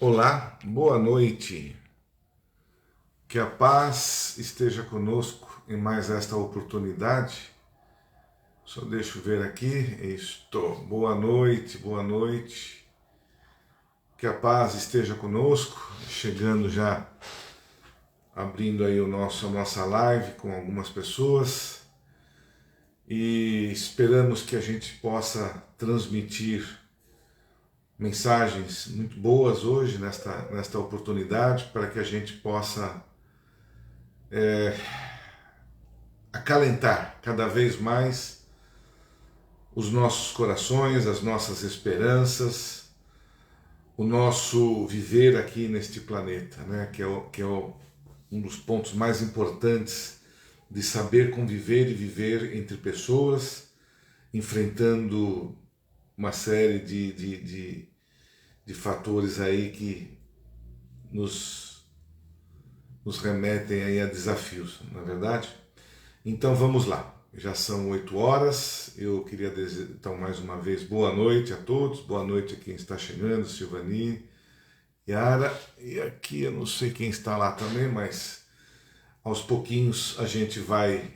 Olá, boa noite. Que a paz esteja conosco em mais esta oportunidade. Só deixa eu ver aqui. Estou. Boa noite, boa noite. Que a paz esteja conosco. Chegando já, abrindo aí a nossa live com algumas pessoas. E esperamos que a gente possa transmitir mensagens muito boas hoje, nesta oportunidade, para que a gente possa acalentar cada vez mais os nossos corações, as nossas esperanças, o nosso viver aqui neste planeta, né? Um dos pontos mais importantes de saber conviver e viver entre pessoas, enfrentando uma série de fatores aí que nos, nos remetem aí a desafios, não é verdade? Então vamos lá. Já são 8 horas. Eu queria dizer então mais uma vez boa noite a todos. Boa noite a quem está chegando, Silvani, Yara. E aqui eu não sei quem está lá também, mas aos pouquinhos a gente vai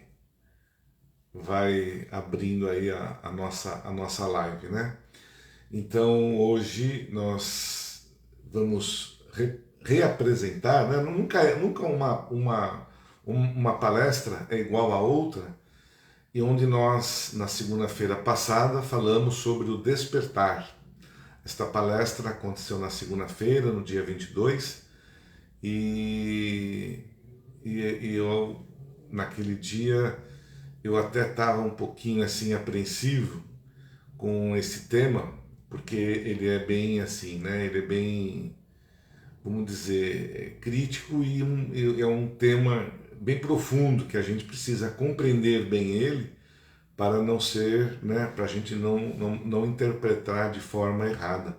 abrindo aí a nossa live, né? Então hoje nós vamos reapresentar, né? Nunca uma palestra é igual a outra, e onde nós, na segunda-feira passada, falamos sobre o despertar. Esta palestra aconteceu na segunda-feira, no dia 22, e, e eu, naquele dia, eu até estava um pouquinho assim apreensivo com esse tema, porque ele é bem assim, né? Ele é bem, vamos dizer, crítico e é um tema bem profundo que a gente precisa compreender bem ele para não ser, né, para a gente não interpretar de forma errada,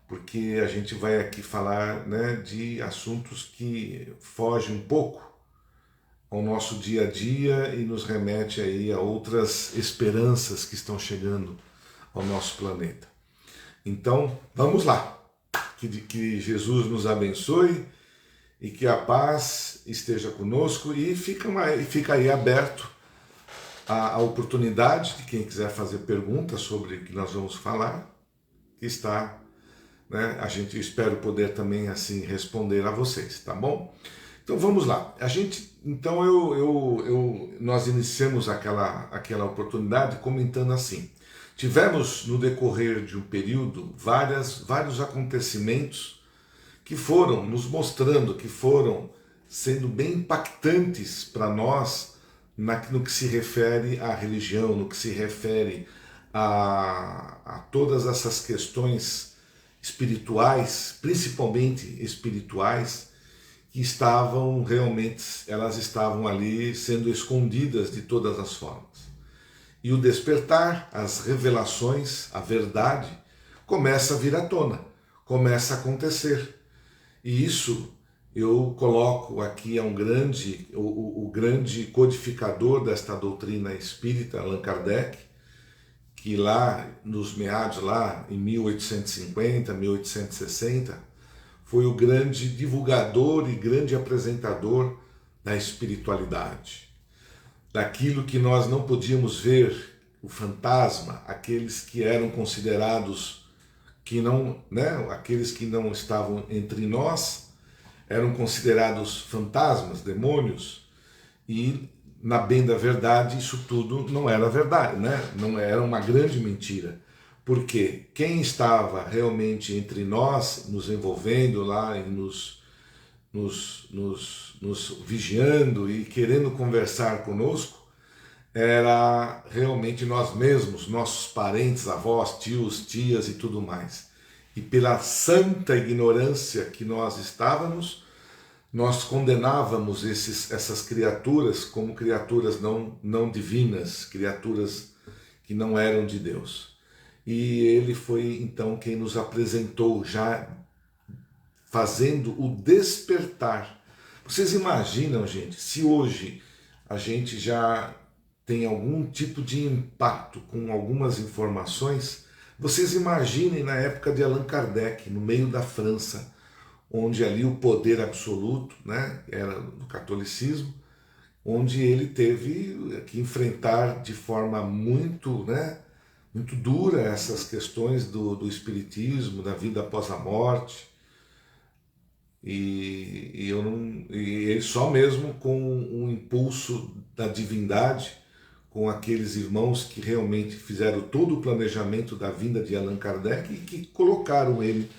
porque a gente vai aqui falar, né, de assuntos que fogem um pouco ao nosso dia a dia e nos remete aí a outras esperanças que estão chegando ao nosso planeta. Então, vamos lá. Que Jesus nos abençoe e que a paz esteja conosco e fica aí aberto a oportunidade de quem quiser fazer perguntas sobre o que nós vamos falar, que está, né? A gente espero poder também assim responder a vocês, tá bom? Então vamos lá. Então nós iniciamos aquela oportunidade comentando assim: tivemos no decorrer de um período vários acontecimentos que foram nos mostrando, que foram sendo bem impactantes para nós no que se refere à religião, no que se refere a todas essas questões espirituais, principalmente espirituais, que elas estavam ali sendo escondidas de todas as formas. E o despertar, as revelações, a verdade, começa a vir à tona, começa a acontecer. E isso eu coloco aqui o grande codificador desta doutrina espírita, Allan Kardec, que lá nos meados, lá em 1850, 1860, foi o grande divulgador e grande apresentador da espiritualidade. Daquilo que nós não podíamos ver, o fantasma, aqueles que eram considerados que não, né, aqueles que não estavam entre nós, eram considerados fantasmas, demônios, e na bem da verdade isso tudo não era verdade, né? Não era uma grande mentira, porque quem estava realmente entre nós, nos envolvendo lá e nos vigiando e querendo conversar conosco, era realmente nós mesmos, nossos parentes, avós, tios, tias e tudo mais. E pela santa ignorância que nós estávamos, nós condenávamos essas criaturas como criaturas não divinas, criaturas que não eram de Deus. E ele foi então quem nos apresentou, já fazendo o despertar. Vocês imaginam, gente, se hoje a gente já tem algum tipo de impacto com algumas informações, Vocês imaginem na época de Allan Kardec, no meio da França, onde ali o poder absoluto, né, era do catolicismo, onde ele teve que enfrentar de forma muito, né, muito dura essas questões do espiritismo, da vida após a morte, e ele só mesmo com um impulso da divindade, com aqueles irmãos que realmente fizeram todo o planejamento da vinda de Allan Kardec e que colocaram ele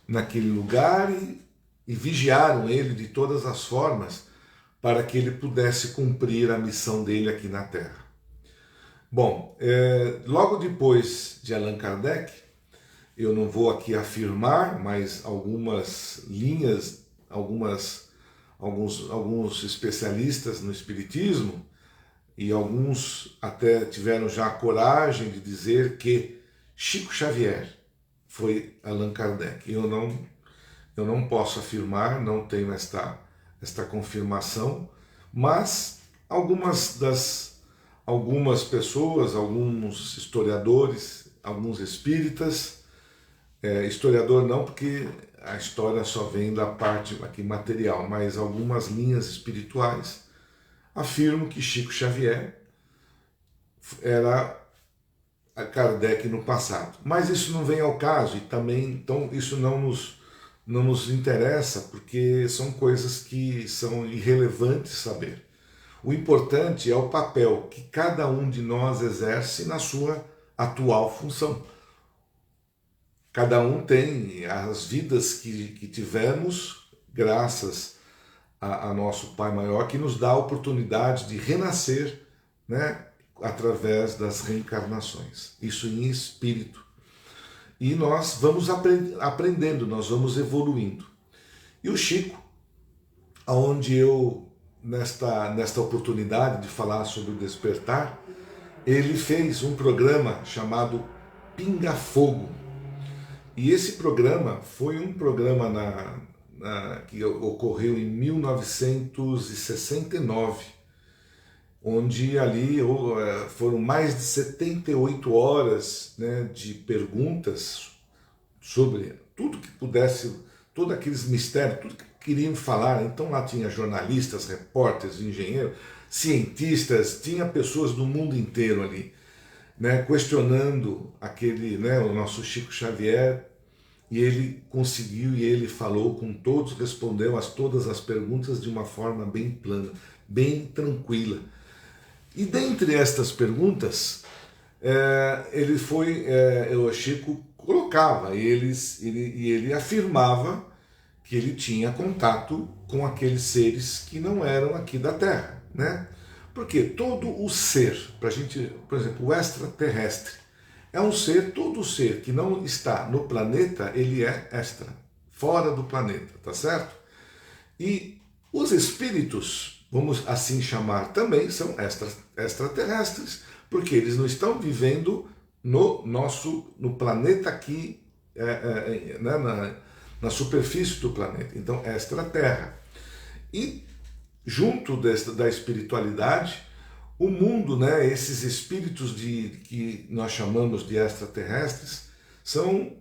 naquele lugar e vigiaram ele de todas as formas para que ele pudesse cumprir a missão dele aqui na Terra. Bom, logo depois de Allan Kardec, eu não vou aqui afirmar, mas algumas linhas, alguns especialistas no Espiritismo, e alguns até tiveram já a coragem de dizer que Chico Xavier foi Allan Kardec. Eu não posso afirmar, não tenho esta confirmação, mas algumas pessoas, alguns historiadores, alguns espíritas, historiador não, porque a história só vem da parte aqui material, mas algumas linhas espirituais afirmam que Chico Xavier era Kardec no passado. Mas isso não vem ao caso e também, então, isso não nos interessa, porque são coisas que são irrelevantes saber. O importante é o papel que cada um de nós exerce na sua atual função. Cada um tem as vidas que tivemos, graças a nosso Pai Maior, que nos dá a oportunidade de renascer, né, através das reencarnações. Isso em espírito. E nós vamos aprendendo, nós vamos evoluindo. E o Chico, onde eu, nesta oportunidade de falar sobre o despertar, ele fez um programa chamado Pinga Fogo. E esse programa foi um programa que ocorreu em 1969, onde ali foram mais de 78 horas, né, de perguntas sobre tudo que pudesse, todos aqueles mistérios, tudo que queriam falar. Então lá tinha jornalistas, repórteres, engenheiros, cientistas, tinha pessoas do mundo inteiro ali, né, questionando o nosso Chico Xavier. E ele conseguiu, e ele falou com todos, respondeu a todas as perguntas de uma forma bem plana, bem tranquila. E dentre estas perguntas, o Chico colocava, ele afirmava que ele tinha contato com aqueles seres que não eram aqui da Terra, né? Porque todo o ser, por exemplo, o extraterrestre, é um ser, todo ser que não está no planeta, ele é extra, fora do planeta, tá certo? E os espíritos, vamos assim chamar, também são extraterrestres, porque eles não estão vivendo no planeta aqui, né, na superfície do planeta, então extraterra. E junto da espiritualidade, o mundo, né, esses espíritos que nós chamamos de extraterrestres, são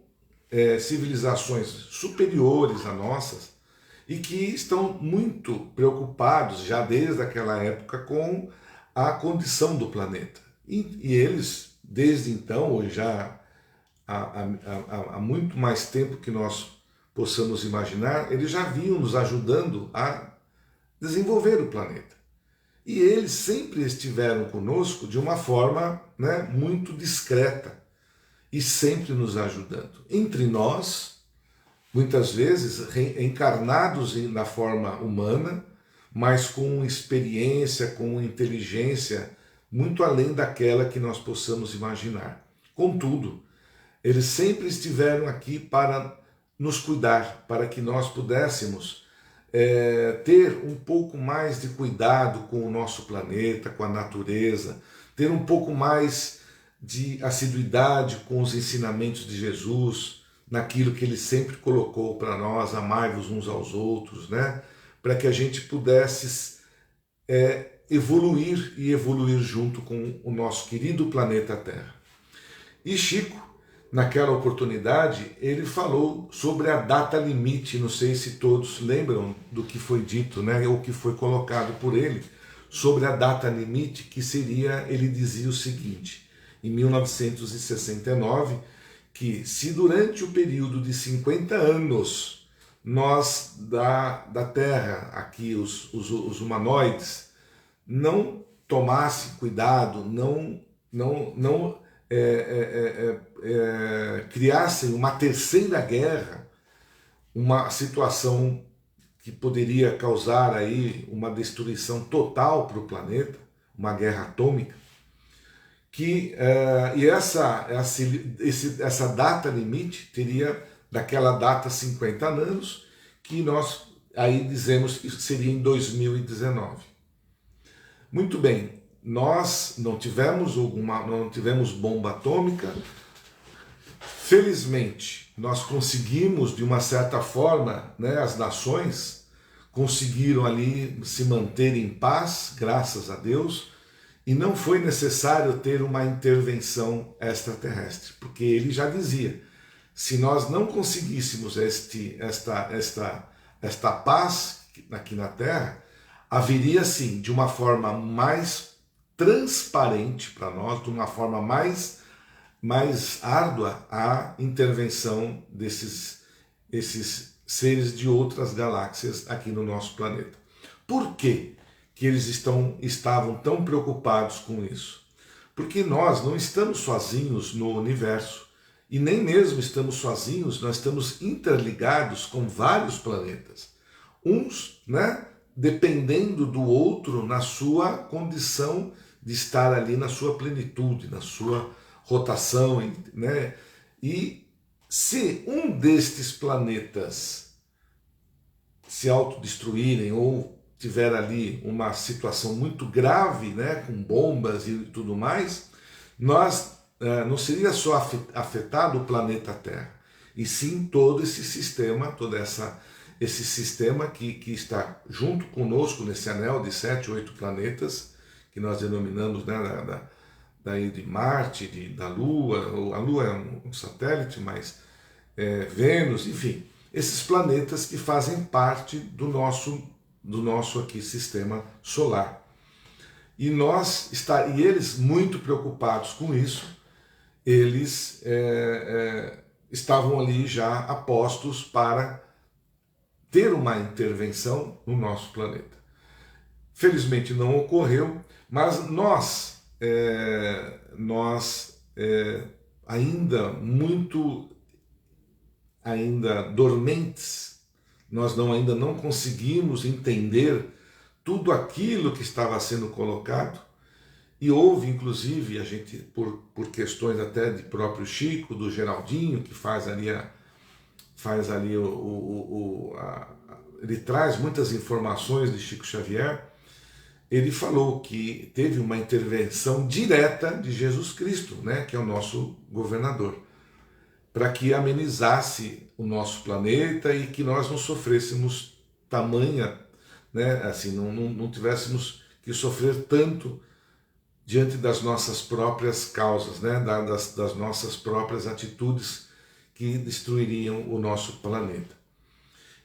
civilizações superiores a nossas e que estão muito preocupados já desde aquela época com a condição do planeta. E eles, desde então, ou já há muito mais tempo que nós possamos imaginar, eles já vinham nos ajudando a desenvolver o planeta. E eles sempre estiveram conosco de uma forma, né, muito discreta e sempre nos ajudando. Entre nós, muitas vezes encarnados na forma humana, mas com experiência, com inteligência muito além daquela que nós possamos imaginar. Contudo, eles sempre estiveram aqui para nos cuidar, para que nós pudéssemos ter um pouco mais de cuidado com o nosso planeta, com a natureza, ter um pouco mais de assiduidade com os ensinamentos de Jesus, naquilo que ele sempre colocou para nós, amai-vos uns aos outros, né? Para que a gente pudesse evoluir junto com o nosso querido planeta Terra. E Chico naquela oportunidade, ele falou sobre a data limite. Não sei se todos lembram do que foi dito, né, ou que foi colocado por ele sobre a data limite, que seria, ele dizia o seguinte, em 1969, que se durante o período de 50 anos nós da Terra, aqui os humanoides, não tomasse cuidado, não criassem uma terceira guerra, uma situação que poderia causar aí uma destruição total para o planeta, uma guerra atômica, e essa data limite teria daquela data 50 anos, que nós aí dizemos que seria em 2019. Muito bem, nós não tivemos bomba atômica. Felizmente, nós conseguimos, de uma certa forma, né, as nações conseguiram ali se manter em paz, graças a Deus, e não foi necessário ter uma intervenção extraterrestre, porque ele já dizia, se nós não conseguíssemos esta paz aqui na Terra, haveria sim, de uma forma mais transparente para nós, de uma forma mais árdua, a intervenção esses seres de outras galáxias aqui no nosso planeta. Por quê que eles estavam tão preocupados com isso? Porque nós não estamos sozinhos no universo, e nem mesmo estamos sozinhos, nós estamos interligados com vários planetas. Uns, né, dependendo do outro na sua condição de estar ali na sua plenitude, na sua rotação, né? E se um destes planetas se autodestruírem ou tiver ali uma situação muito grave, né, com bombas e tudo mais, não seria só afetado o planeta Terra, e sim todo esse sistema, esse sistema que está junto conosco nesse anel de 7, 8 planetas, que nós denominamos, né, daí de Marte, da Lua. A Lua é um satélite, mas Vênus, enfim, esses planetas que fazem parte do nosso aqui sistema solar. E eles, muito preocupados com isso, eles estavam ali já apostos para ter uma intervenção no nosso planeta. Felizmente não ocorreu, mas nós ainda dormentes, nós ainda não conseguimos entender tudo aquilo que estava sendo colocado, e houve, inclusive, a gente, por questões até de próprio Chico, do Geraldinho, que faz ali ele traz muitas informações de Chico Xavier. Ele falou que teve uma intervenção direta de Jesus Cristo, né, que é o nosso governador, para que amenizasse o nosso planeta e que nós não sofrêssemos tamanha, né, assim, não tivéssemos que sofrer tanto diante das nossas próprias causas, né, das nossas próprias atitudes que destruiriam o nosso planeta.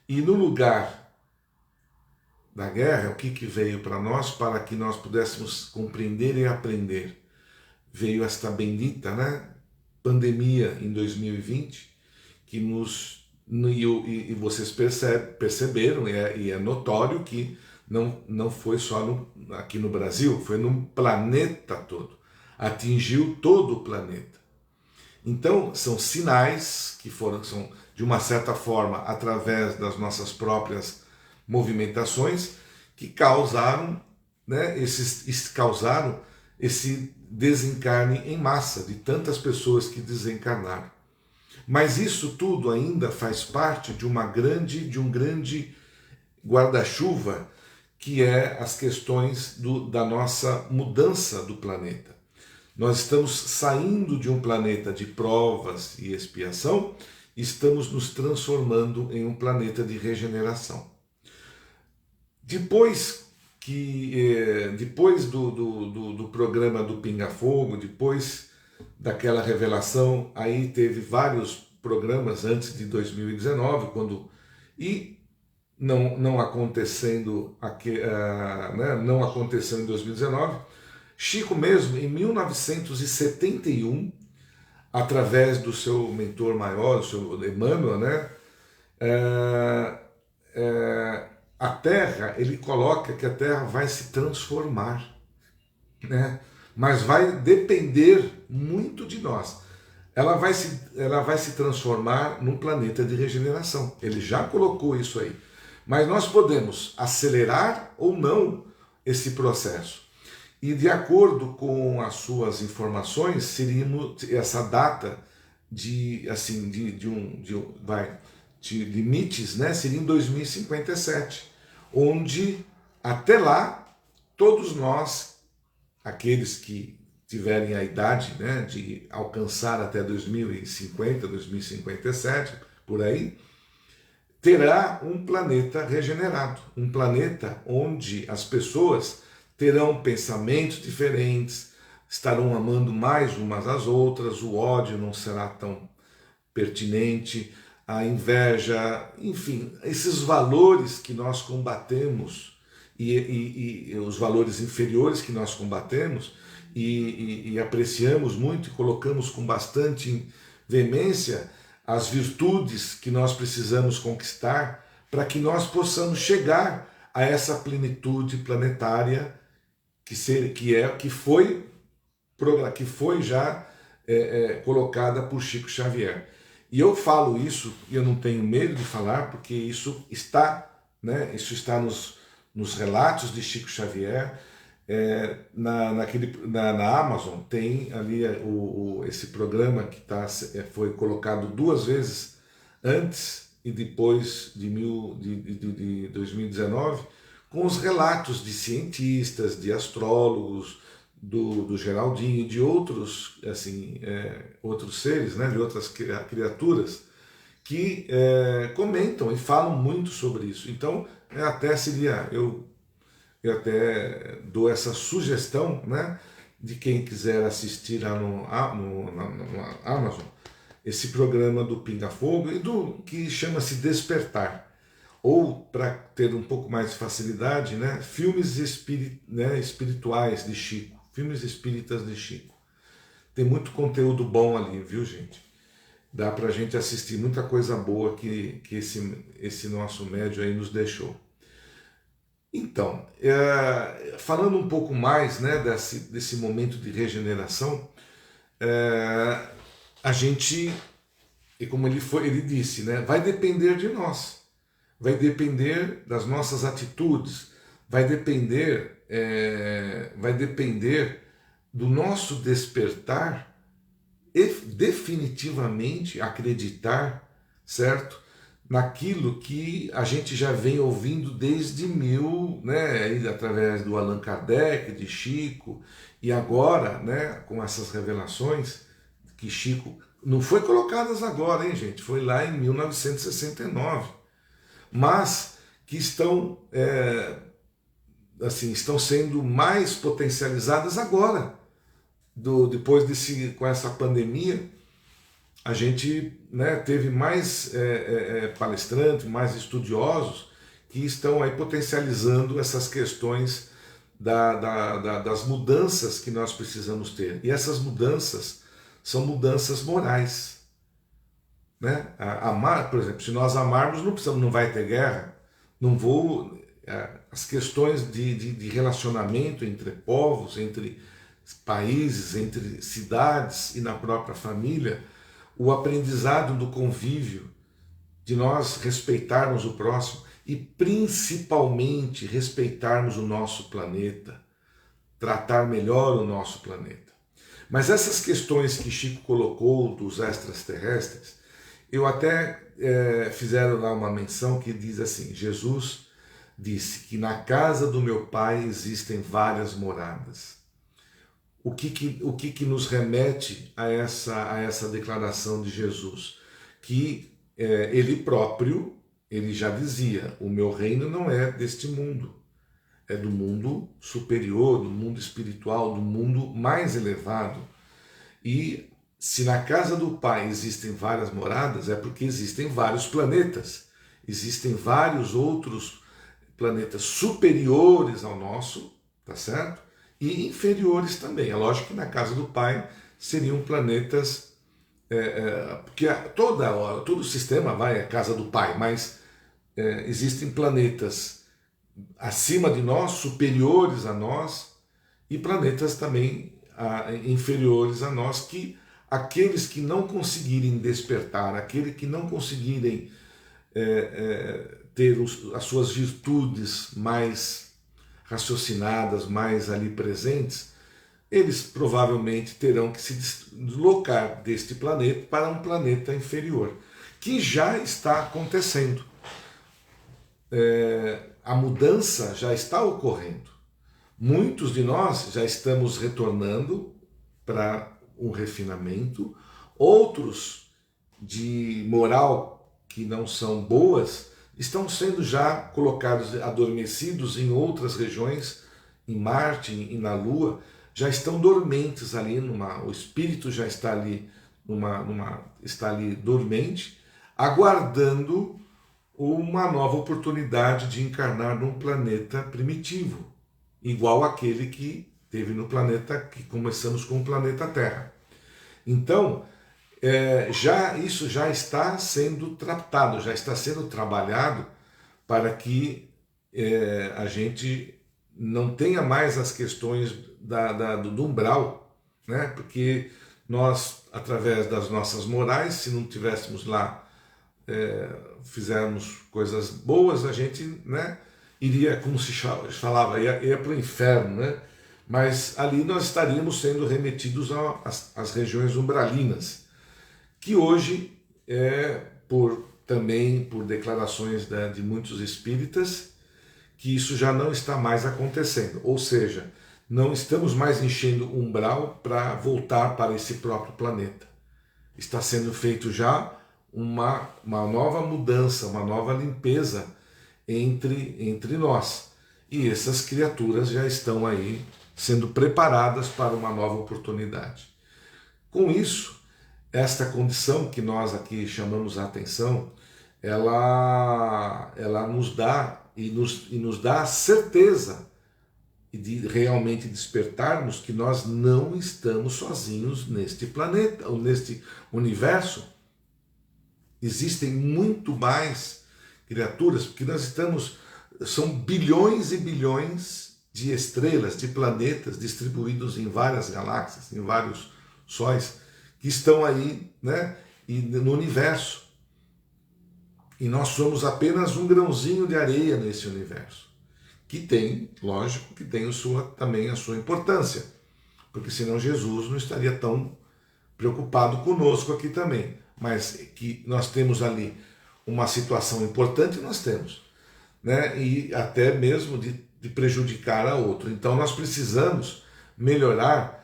E no lugar da guerra, o que veio para nós, para que nós pudéssemos compreender e aprender? Veio esta bendita, né, pandemia em 2020, que e vocês perceberam, e é notório que não foi só aqui no Brasil, foi no planeta todo, atingiu todo o planeta. Então, são sinais que são, de uma certa forma, através das nossas próprias movimentações, que causaram, né, causaram esse desencarne em massa de tantas pessoas que desencarnaram. Mas isso tudo ainda faz parte de um grande guarda-chuva, que é as questões da nossa mudança do planeta. Nós estamos saindo de um planeta de provas e expiação e estamos nos transformando em um planeta de regeneração. Depois do programa do Pinga Fogo, depois daquela revelação. Aí teve vários programas antes de 2019, quando e não acontecendo aqui, né, não aconteceu em 2019. Chico mesmo, em 1971, através do seu mentor maior, o seu Emmanuel, né, é, a Terra, ele coloca que a Terra vai se transformar, né? Mas vai depender muito de nós. Ela vai se transformar num planeta de regeneração. Ele já colocou isso aí. Mas nós podemos acelerar ou não esse processo. E de acordo com as suas informações, seríamos essa data de assim de limites, né, seria em 2057, onde até lá todos nós, aqueles que tiverem a idade, né, de alcançar até 2050, 2057, por aí, terá um planeta regenerado, um planeta onde as pessoas terão pensamentos diferentes, estarão amando mais umas às outras, o ódio não será tão pertinente, a inveja, enfim, esses valores que nós combatemos e os valores inferiores que nós combatemos e apreciamos muito e colocamos com bastante veemência as virtudes que nós precisamos conquistar para que nós possamos chegar a essa plenitude planetária que foi já colocada por Chico Xavier. E eu falo isso, e eu não tenho medo de falar, porque isso está, né, nos relatos de Chico Xavier. Na Amazon tem ali esse programa que foi colocado 2 vezes antes e depois de 2019, com os relatos de cientistas, de astrólogos, do Geraldinho e de outros, assim, outros seres, né, de outras criaturas que comentam e falam muito sobre isso. Então, até seria, eu até dou essa sugestão, né, de quem quiser assistir lá no Amazon, esse programa do Pinga Fogo e do que chama-se Despertar. Ou, para ter um pouco mais de facilidade, né, filmes espirituais de Chico, filmes espíritas de Chico. Tem muito conteúdo bom ali, viu, gente? Dá pra gente assistir muita coisa boa que esse nosso médio aí nos deixou. Então, falando um pouco mais, né, desse momento de regeneração, a gente, e como ele disse, né, vai depender de nós, vai depender das nossas atitudes, vai depender do nosso despertar e definitivamente acreditar, certo? Naquilo que a gente já vem ouvindo desde né, através do Allan Kardec, de Chico, e agora, né, com essas revelações que Chico não foi colocadas agora, hein, gente? Foi lá em 1969, mas que estão estão sendo mais potencializadas agora, depois com essa pandemia. A gente, né, teve mais palestrantes, mais estudiosos que estão aí potencializando essas questões das mudanças que nós precisamos ter. E essas mudanças são mudanças morais, né? Amar, por exemplo, se nós amarmos, não vai ter guerra, as questões de relacionamento entre povos, entre países, entre cidades e na própria família, o aprendizado do convívio, de nós respeitarmos o próximo e principalmente respeitarmos o nosso planeta, tratar melhor o nosso planeta. Mas essas questões que Chico colocou dos extraterrestres, eu até fizeram lá uma menção que diz assim: Jesus disse que na casa do meu pai existem várias moradas. O que nos remete a essa declaração de Jesus? Que ele próprio, ele já dizia: o meu reino não é deste mundo, é do mundo superior, do mundo espiritual, do mundo mais elevado. E se na casa do Pai existem várias moradas, é porque existem vários planetas. Existem vários outros planetas superiores ao nosso, tá certo? E inferiores também. É lógico que na casa do Pai seriam planetas, porque todo o sistema vai à casa do Pai, mas existem planetas acima de nós, superiores a nós, e planetas também inferiores a nós, que aqueles que não conseguirem despertar, aqueles que não conseguirem ter as suas virtudes mais raciocinadas, mais ali presentes, eles provavelmente terão que se deslocar deste planeta para um planeta inferior, que já está acontecendo. A mudança já está ocorrendo. Muitos de nós já estamos retornando para um refinamento, outros de moral que não são boas estão sendo já colocados, adormecidos em outras regiões, em Marte e na Lua, já estão dormentes ali, o espírito já está ali, está ali dormente, aguardando uma nova oportunidade de encarnar num planeta primitivo, igual aquele que teve no planeta, que começamos com o planeta Terra. Então, isso já está sendo tratado, já está sendo trabalhado para que a gente não tenha mais as questões do umbral, né? Porque nós, através das nossas morais, se não tivéssemos lá, fizermos coisas boas, a gente, né, iria, como se falava, ia para o inferno, né? Mas ali nós estaríamos sendo remetidos às regiões umbralinas, que hoje, também por declarações de muitos espíritas, que isso já não está mais acontecendo. Ou seja, não estamos mais enchendo o umbral para voltar para esse próprio planeta. Está sendo feito já uma nova mudança, uma nova limpeza entre nós. E essas criaturas já estão aí sendo preparadas para uma nova oportunidade. Com isso, esta condição que nós aqui chamamos a atenção, ela nos dá e nos dá a certeza de realmente despertarmos que nós não estamos sozinhos neste planeta, ou neste universo. Existem muito mais criaturas, porque são bilhões e bilhões de estrelas, de planetas distribuídos em várias galáxias, em vários sóis, que estão aí, né, no universo. E nós somos apenas um grãozinho de areia nesse universo, que tem, lógico, que tem também a sua importância, porque senão Jesus não estaria tão preocupado conosco aqui também. Mas que nós temos ali uma situação importante, nós temos, né? E até mesmo de prejudicar a outro. Então nós precisamos melhorar,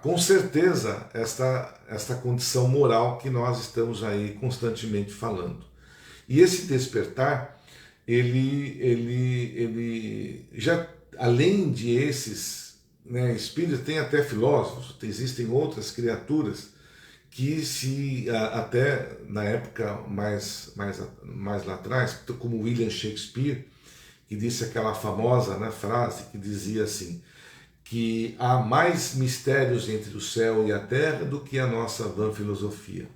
com certeza, esta condição moral que nós estamos aí constantemente falando. E esse despertar, ele já, além de esses, né, espíritos, tem até filósofos, existem outras criaturas que até na época mais lá atrás, como William Shakespeare, que disse aquela famosa, né, frase que dizia assim, que há mais mistérios entre o céu e a terra do que a nossa vã filosofia.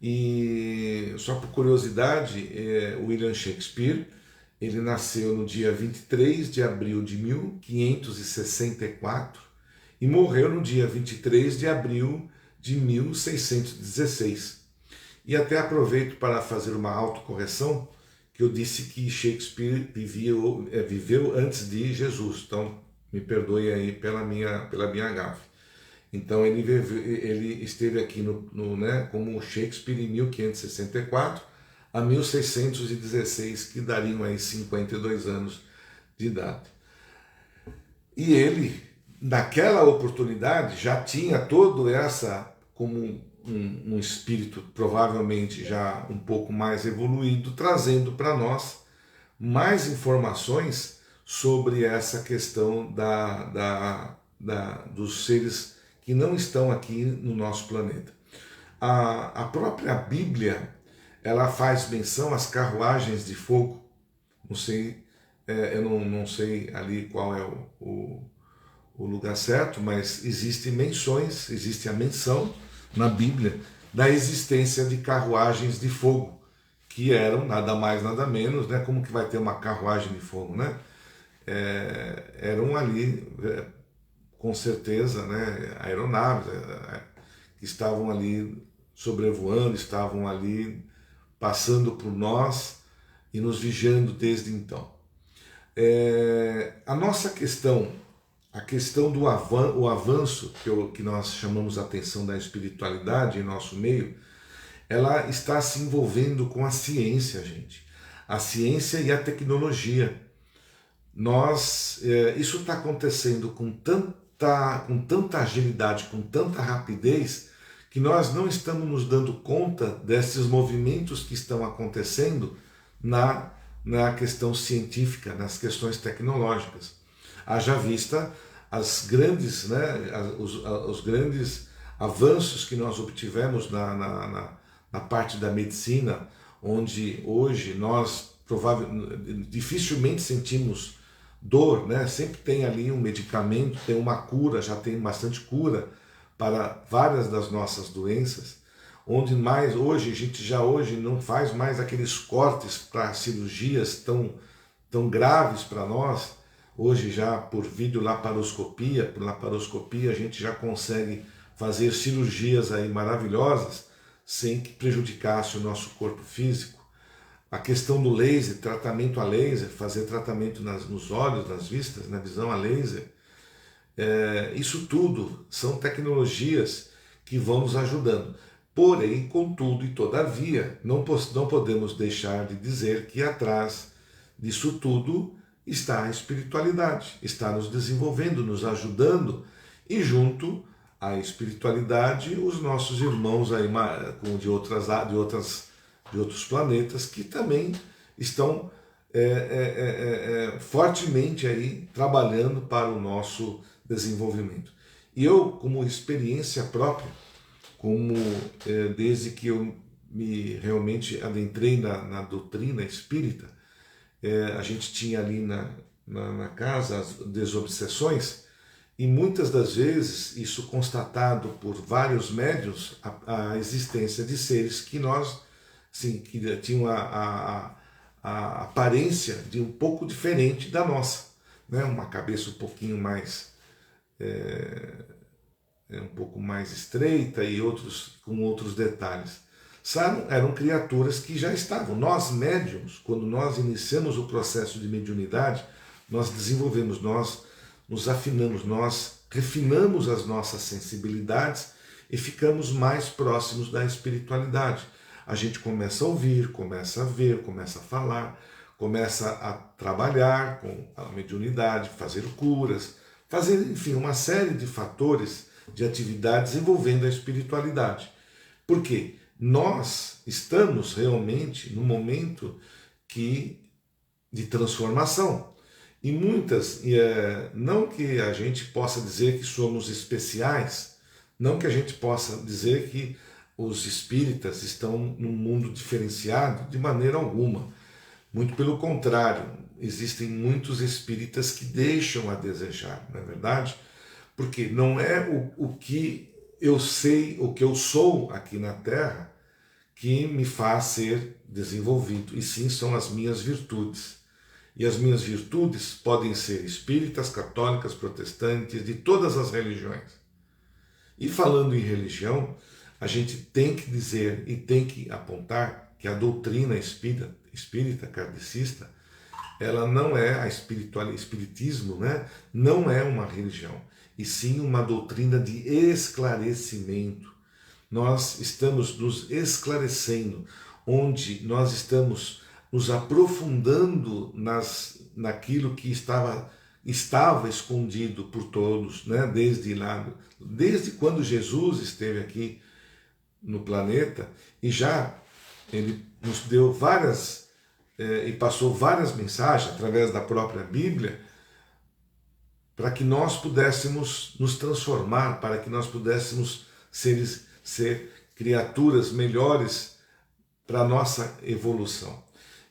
E só por curiosidade, William Shakespeare, ele nasceu no dia 23 de abril de 1564 e morreu no dia 23 de abril de 1616. E até aproveito para fazer uma autocorreção, que eu disse que Shakespeare viveu antes de Jesus, então me perdoe aí pela minha gafe. Então ele esteve aqui né, como Shakespeare em 1564 a 1616, que dariam aí 52 anos de idade. E ele, naquela oportunidade, já tinha todo como um espírito provavelmente já um pouco mais evoluído, trazendo para nós mais informações sobre essa questão dos seres que não estão aqui no nosso planeta. A própria Bíblia, ela faz menção às carruagens de fogo. Não sei, eu não sei ali qual é o lugar certo, mas existem menções, existe a menção na Bíblia da existência de carruagens de fogo, que eram nada mais, nada menos, né? Como que vai ter uma carruagem de fogo, né? Eram ali, com certeza, né? Aeronaves que estavam ali sobrevoando, estavam ali passando por nós e nos vigiando desde então. A nossa questão, a questão do avanço, que nós chamamos a atenção da espiritualidade em nosso meio, ela está se envolvendo com a ciência, gente. A ciência e a tecnologia. Isso está acontecendo com tanta agilidade, com tanta rapidez, que nós não estamos nos dando conta desses movimentos que estão acontecendo na questão científica, nas questões tecnológicas. Haja vista as grandes, né, os grandes avanços que nós obtivemos na parte da medicina, onde hoje nós dificilmente sentimos dor, né? Sempre tem ali um medicamento, tem uma cura, já tem bastante cura para várias das nossas doenças, onde mais hoje a gente já hoje não faz mais aqueles cortes para cirurgias tão graves para nós. Hoje já por videolaparoscopia, por laparoscopia a gente já consegue fazer cirurgias aí maravilhosas sem que prejudicasse o nosso corpo físico. A questão do laser, tratamento a laser, fazer tratamento nos olhos, nas vistas, na visão a laser, isso tudo são tecnologias que vão nos ajudando. Porém, contudo e todavia, não podemos deixar de dizer que atrás disso tudo está a espiritualidade, está nos desenvolvendo, nos ajudando, e junto à espiritualidade, os nossos irmãos aí de outros planetas que também estão fortemente aí trabalhando para o nosso desenvolvimento. E eu, como experiência própria, desde que eu me realmente adentrei na doutrina espírita, a gente tinha ali na casa as desobsessões, e muitas das vezes isso constatado por vários médiuns, a existência de seres que que tinham a aparência de um pouco diferente da nossa, né? Uma cabeça um pouquinho mais um pouco mais estreita e outros com outros detalhes. Eram criaturas que já estavam. Nós médiums, quando nós iniciamos o processo de mediunidade, nós desenvolvemos, nós nos afinamos, nós refinamos as nossas sensibilidades e ficamos mais próximos da espiritualidade. A gente começa a ouvir, começa a ver, começa a falar, começa a trabalhar com a mediunidade, fazer curas, fazer, enfim, uma série de fatores, de atividades envolvendo a espiritualidade. Por quê? Nós estamos realmente no momento de transformação. E muitas, não que a gente possa dizer que somos especiais, não que a gente possa dizer que os espíritas estão num mundo diferenciado, de maneira alguma. Muito pelo contrário, existem muitos espíritas que deixam a desejar, não é verdade? Porque não é o que eu sei, o que eu sou aqui na Terra, que me faz ser desenvolvido, e sim são as minhas virtudes. E as minhas virtudes podem ser espíritas, católicas, protestantes, de todas as religiões. E falando em religião, a gente tem que dizer e tem que apontar que a doutrina espírita kardecista, ela não é espiritismo, né? Não é uma religião, e sim uma doutrina de esclarecimento. Nós estamos nos esclarecendo, onde nós estamos nos aprofundando naquilo que estava escondido por todos, né? Desde quando Jesus esteve aqui no planeta, e já ele nos deu e passou várias mensagens através da própria Bíblia, para que nós pudéssemos nos transformar, para que nós pudéssemos ser criaturas melhores para a nossa evolução.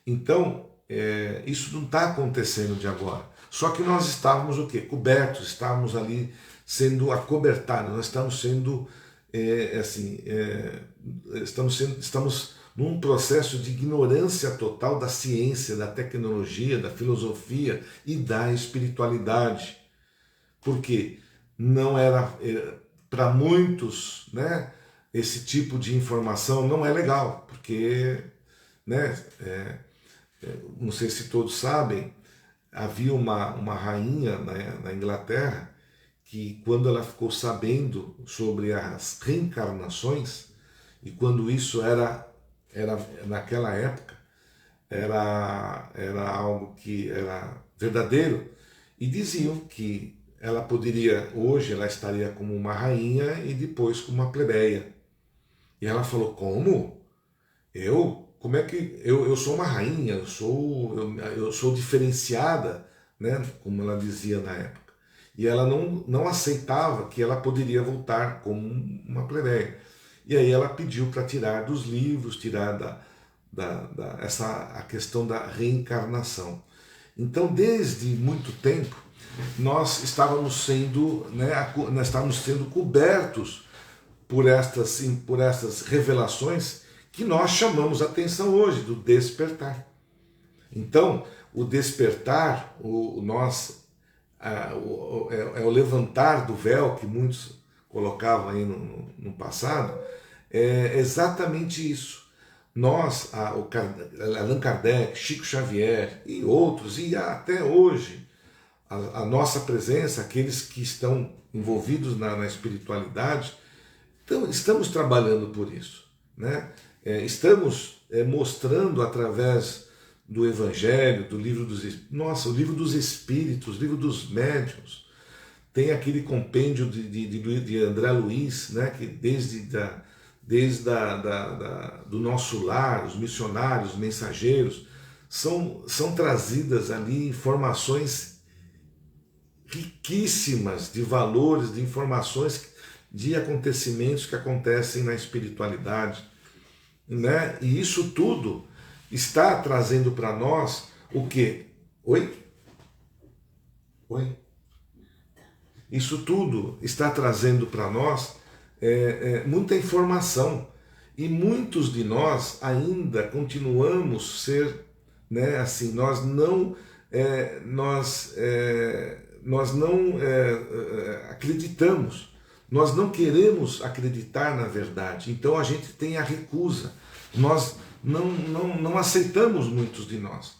Então, isso não está acontecendo de agora. Só que nós estávamos o quê? Cobertos, estávamos ali sendo acobertados, nós estamos sendo, estamos num processo de ignorância total da ciência, da tecnologia, da filosofia e da espiritualidade. Porque não era, para muitos, né, esse tipo de informação não é legal, porque, né, não sei se todos sabem, havia uma rainha na Inglaterra que, quando ela ficou sabendo sobre as reencarnações, e quando isso era naquela época, era algo que era verdadeiro, e diziam que ela poderia, hoje ela estaria como uma rainha e depois como uma plebeia. E ela falou, como? Como é que eu sou uma rainha, eu sou diferenciada, né? Como ela dizia na época. E ela não aceitava que ela poderia voltar como uma plebeia. E aí ela pediu para tirar dos livros, tirar a questão da reencarnação. Então, desde muito tempo, nós estávamos sendo cobertos por estas revelações que nós chamamos a atenção hoje, do despertar. Então, o despertar, é o levantar do véu que muitos colocavam aí no passado, é exatamente isso. Nós, Allan Kardec, Chico Xavier e outros, e até hoje, a nossa presença, aqueles que estão envolvidos na espiritualidade, então, estamos trabalhando por isso, né? Estamos mostrando através do Evangelho, do livro dos Espíritos, o livro dos Espíritos, o livro dos Médiuns, tem aquele compêndio de André Luiz, né? Que desde do nosso lar, os missionários, os mensageiros, são trazidas ali informações riquíssimas de valores, de informações, de acontecimentos que acontecem na espiritualidade, né? E isso tudo está trazendo para nós o quê? Oi? Isso tudo está trazendo para nós muita informação, e muitos de nós ainda continuamos ser, né, assim, nós não acreditamos. Nós não queremos acreditar na verdade, então a gente tem a recusa, nós não aceitamos, muitos de nós.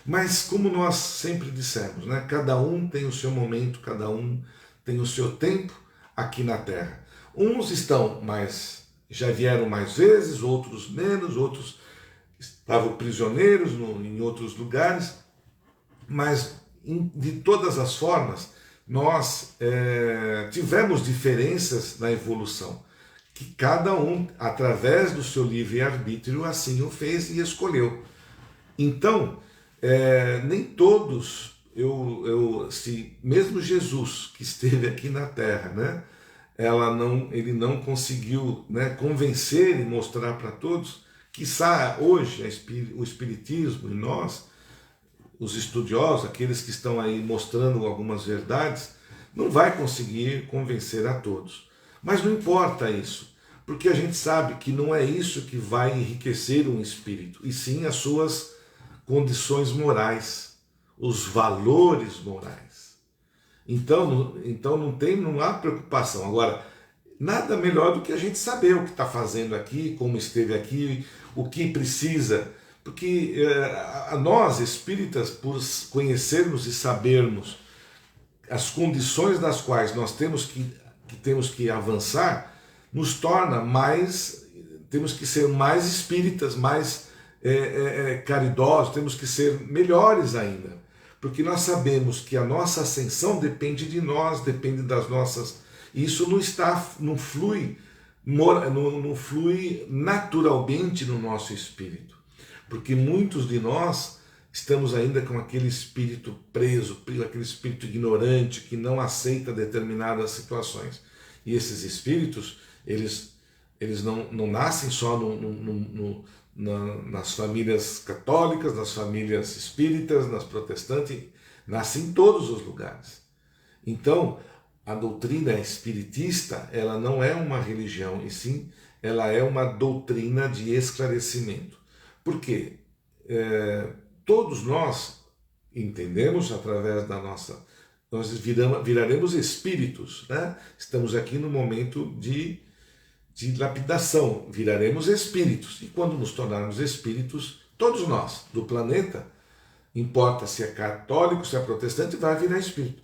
Mas como nós sempre dissemos, né, cada um tem o seu momento, cada um tem o seu tempo aqui na Terra. Uns já vieram mais vezes, outros menos, outros estavam prisioneiros em outros lugares, mas de todas as formas, nós tivemos diferenças na evolução, que cada um, através do seu livre-arbítrio, assim o fez e escolheu. Então, nem todos, mesmo Jesus, que esteve aqui na Terra, né, ele não conseguiu, né, convencer e mostrar para todos, quiçá hoje o Espiritismo e nós, os estudiosos, aqueles que estão aí mostrando algumas verdades, não vai conseguir convencer a todos. Mas não importa isso, porque a gente sabe que não é isso que vai enriquecer um espírito, e sim as suas condições morais, os valores morais. Então não há preocupação. Agora, nada melhor do que a gente saber o que está fazendo aqui, como esteve aqui, o que precisa. Porque nós, espíritas, por conhecermos e sabermos as condições das quais nós temos que avançar, nos torna temos que ser mais espíritas, mais caridosos, temos que ser melhores ainda. Porque nós sabemos que a nossa ascensão depende de nós, depende das nossas... Isso não flui naturalmente no nosso espírito. Porque muitos de nós estamos ainda com aquele espírito preso, aquele espírito ignorante que não aceita determinadas situações. E esses espíritos, eles não nascem só nas famílias católicas, nas famílias espíritas, nas protestantes, nascem em todos os lugares. Então, a doutrina espiritista, ela não é uma religião, e sim, ela é uma doutrina de esclarecimento. Por quê? Todos nós entendemos através da nossa... Nós viraremos espíritos, né? Estamos aqui no momento de lapidação, viraremos espíritos. E quando nos tornarmos espíritos, todos nós do planeta, importa se é católico, se é protestante, vai virar espírito.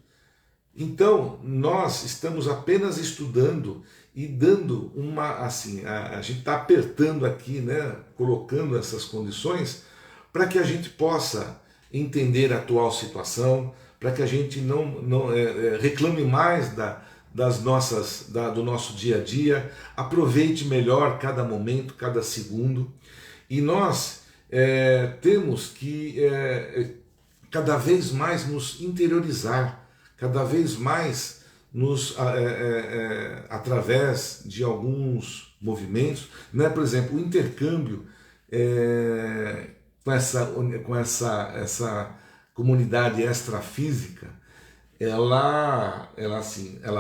Então, nós estamos apenas estudando e dando uma, assim, a gente está apertando aqui, né, colocando essas condições para que a gente possa entender a atual situação, para que a gente não reclame mais do nosso dia a dia, aproveite melhor cada momento, cada segundo. E nós temos que cada vez mais nos interiorizar, cada vez mais através de alguns movimentos, né? Por exemplo, o intercâmbio com essa comunidade extrafísica, ela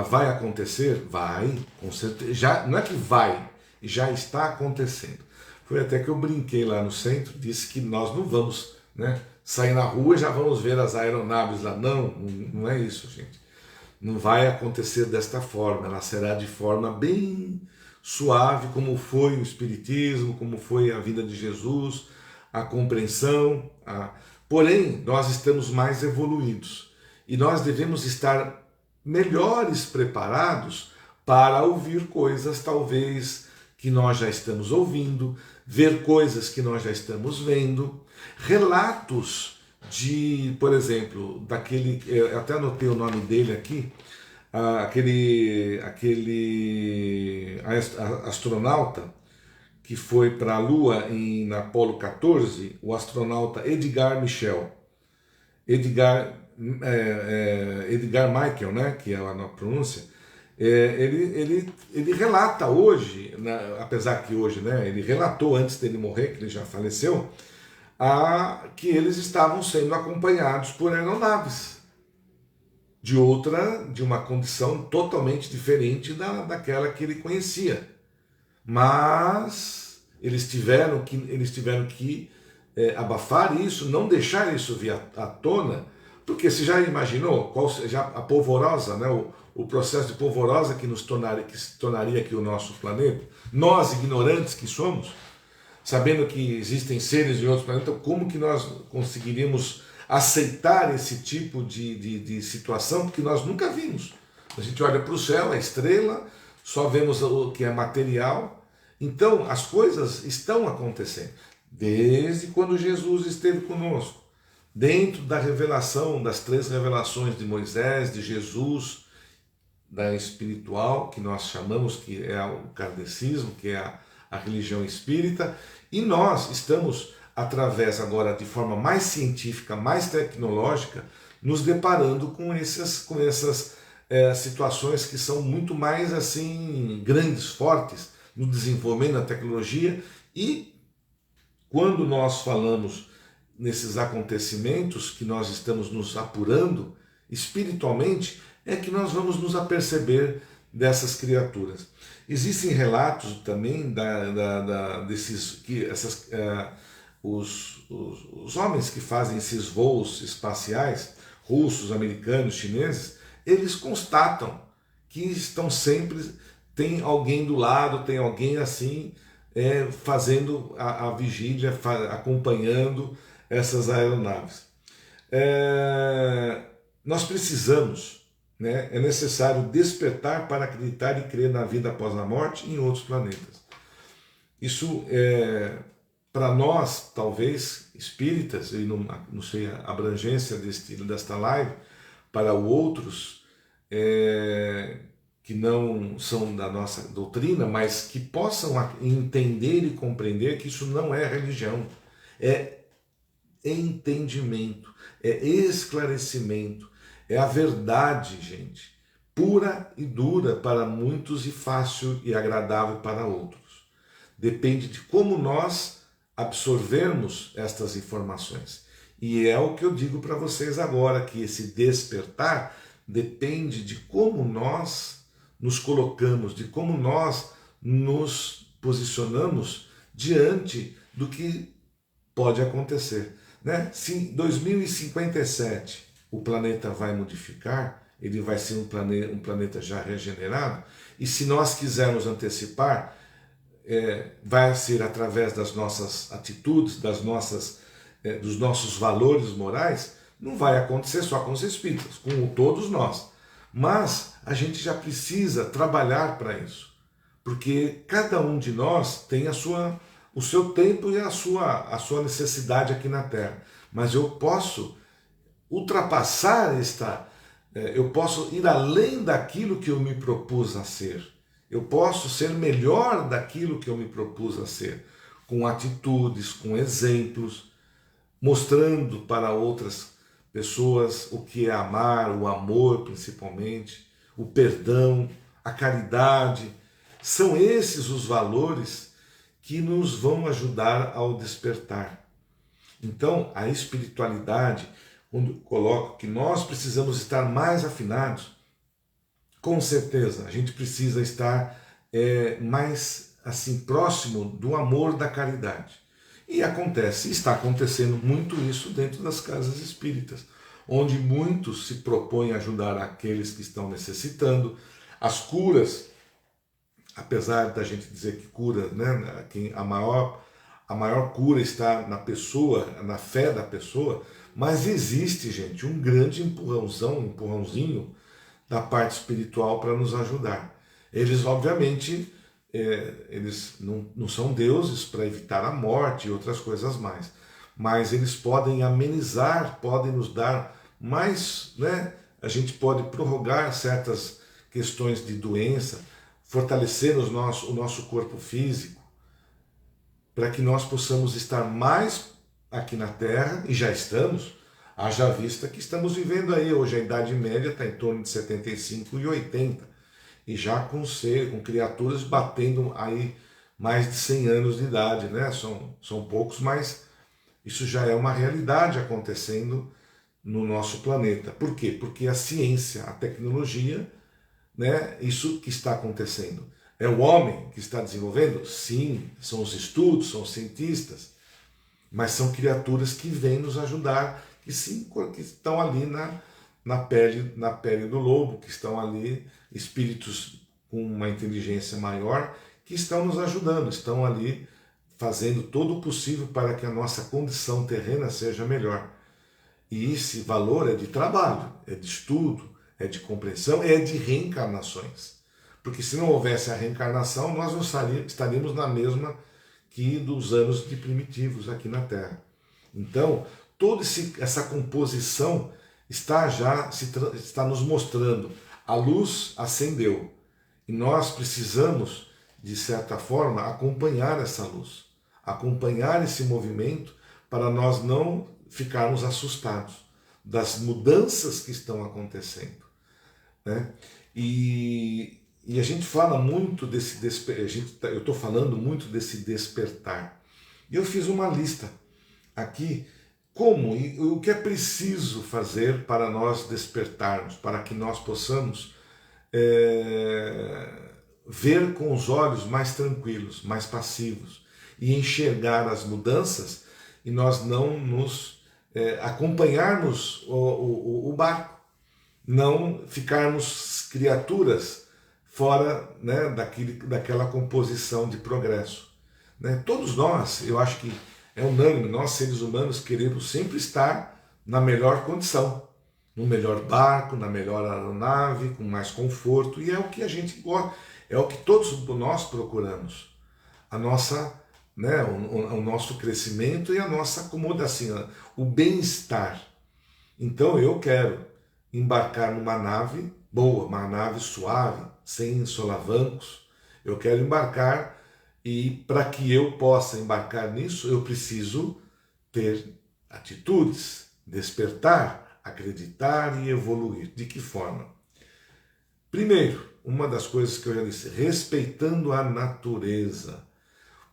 vai acontecer? Vai, com certeza. Já, não é que vai, já está acontecendo. Foi até que eu brinquei lá no centro, disse que nós não vamos, né, sair na rua e já vamos ver as aeronaves lá. Não é isso, gente. Não vai acontecer desta forma, ela será de forma bem suave, como foi o Espiritismo, como foi a vida de Jesus, a compreensão. Porém, nós estamos mais evoluídos e nós devemos estar melhores preparados para ouvir coisas, talvez, que nós já estamos ouvindo, ver coisas que nós já estamos vendo, relatos de, por exemplo, eu até anotei o nome dele aqui, aquele astronauta que foi para a Lua na Apolo 14, o astronauta Edgar Mitchell. Edgar Michael, né, que é a pronúncia, ele relata hoje, apesar que hoje, né, ele relatou antes dele morrer, que ele já faleceu, que eles estavam sendo acompanhados por aeronaves de uma condição totalmente diferente daquela que ele conhecia. Mas eles tiveram que abafar isso, não deixar isso vir à tona, porque você já imaginou a polvorosa, né, o processo de polvorosa que se tornaria aqui o nosso planeta? Nós, ignorantes que somos, sabendo que existem seres de outros planetas, como que nós conseguiríamos aceitar esse tipo de situação, porque nós nunca vimos. A gente olha para o céu, a estrela, só vemos o que é material. Então, as coisas estão acontecendo. Desde quando Jesus esteve conosco, dentro da revelação, das 3 revelações de Moisés, de Jesus, da espiritual, que nós chamamos, que é o kardecismo, que é a religião espírita, e nós estamos, através agora de forma mais científica, mais tecnológica, nos deparando com essas situações que são muito mais assim grandes, fortes, no desenvolvimento da tecnologia. E quando nós falamos nesses acontecimentos que nós estamos nos apurando espiritualmente, é que nós vamos nos aperceber dessas criaturas. Existem relatos também os homens que fazem esses voos espaciais, russos, americanos, chineses, eles constatam que estão sempre, tem alguém do lado, tem alguém assim, fazendo a vigília, acompanhando essas aeronaves. Nós precisamos, né, é necessário despertar para acreditar e crer na vida após a morte e em outros planetas. Isso para nós, talvez, espíritas, e não sei a abrangência desta live, para outros que não são da nossa doutrina, mas que possam entender e compreender que isso não é religião, é entendimento, é esclarecimento, é a verdade, gente, pura e dura para muitos e fácil e agradável para outros. Depende de como nós absorvermos estas informações. E é o que eu digo para vocês agora, que esse despertar depende de como nós nos colocamos, de como nós nos posicionamos diante do que pode acontecer. Né? Se em 2057 o planeta vai modificar, ele vai ser um planeta já regenerado, e se nós quisermos antecipar, vai ser através das nossas atitudes, dos nossos valores morais. Não vai acontecer só com os espíritas, com todos nós. Mas a gente já precisa trabalhar para isso, porque cada um de nós tem o seu tempo e a sua necessidade aqui na Terra. Mas eu posso ultrapassar eu posso ir além daquilo que eu me propus a ser. Eu posso ser melhor daquilo que eu me propus a ser, com atitudes, com exemplos, mostrando para outras pessoas o que é amar, o amor principalmente, o perdão, a caridade. São esses os valores que nos vão ajudar ao despertar. Então, a espiritualidade, quando coloco que nós precisamos estar mais afinados, com certeza, a gente precisa estar mais assim próximo do amor, da caridade. E está acontecendo muito isso dentro das casas espíritas, onde muitos se propõem a ajudar aqueles que estão necessitando. As curas, apesar da gente dizer que cura, né, a maior cura está na pessoa, na fé da pessoa, mas existe, gente, um grande empurrãozinho da parte espiritual para nos ajudar. Eles, obviamente, eles não são deuses para evitar a morte e outras coisas mais, mas eles podem amenizar, podem nos dar mais, né? A gente pode prorrogar certas questões de doença, fortalecer o nosso corpo físico, para que nós possamos estar mais aqui na Terra, e já estamos, haja vista que estamos vivendo aí, hoje a Idade Média está em torno de 75 e 80, e já com criaturas batendo aí mais de 100 anos de idade, né? São poucos, mas isso já é uma realidade acontecendo no nosso planeta. Por quê? Porque a ciência, a tecnologia, né? Isso que está acontecendo. É o homem que está desenvolvendo? Sim, são os estudos, são os cientistas, mas são criaturas que vêm nos ajudar, que estão ali na pele do lobo, que estão ali, espíritos com uma inteligência maior, que estão nos ajudando, estão ali fazendo todo o possível para que a nossa condição terrena seja melhor. E esse valor é de trabalho, é de estudo, é de compreensão, é de reencarnações. Porque se não houvesse a reencarnação, nós não estaríamos na mesma que dos anos de primitivos aqui na Terra. Então, toda essa composição está nos mostrando. A luz acendeu e nós precisamos, de certa forma, acompanhar essa luz, acompanhar esse movimento para nós não ficarmos assustados das mudanças que estão acontecendo, né? E a gente fala muito eu estou falando muito desse despertar. E eu fiz uma lista aqui, como e o que é preciso fazer para nós despertarmos, para que nós possamos ver com os olhos mais tranquilos, mais passivos, e enxergar as mudanças, e nós não nos acompanharmos o barco, não ficarmos criaturas fora, né, daquela composição de progresso. Né? Todos nós, eu acho que é unânime, nós seres humanos queremos sempre estar na melhor condição, no melhor barco, na melhor aeronave, com mais conforto, e é o que a gente gosta, é o que todos nós procuramos. A nossa, né, o nosso crescimento e a nossa acomodação, o bem-estar. Então eu quero embarcar numa nave boa, uma nave suave, sem solavancos. Eu quero embarcar, e para que eu possa embarcar nisso, eu preciso ter Atitudes, despertar, acreditar e evoluir. De que forma? Primeiro, uma das coisas que eu já disse, respeitando a natureza.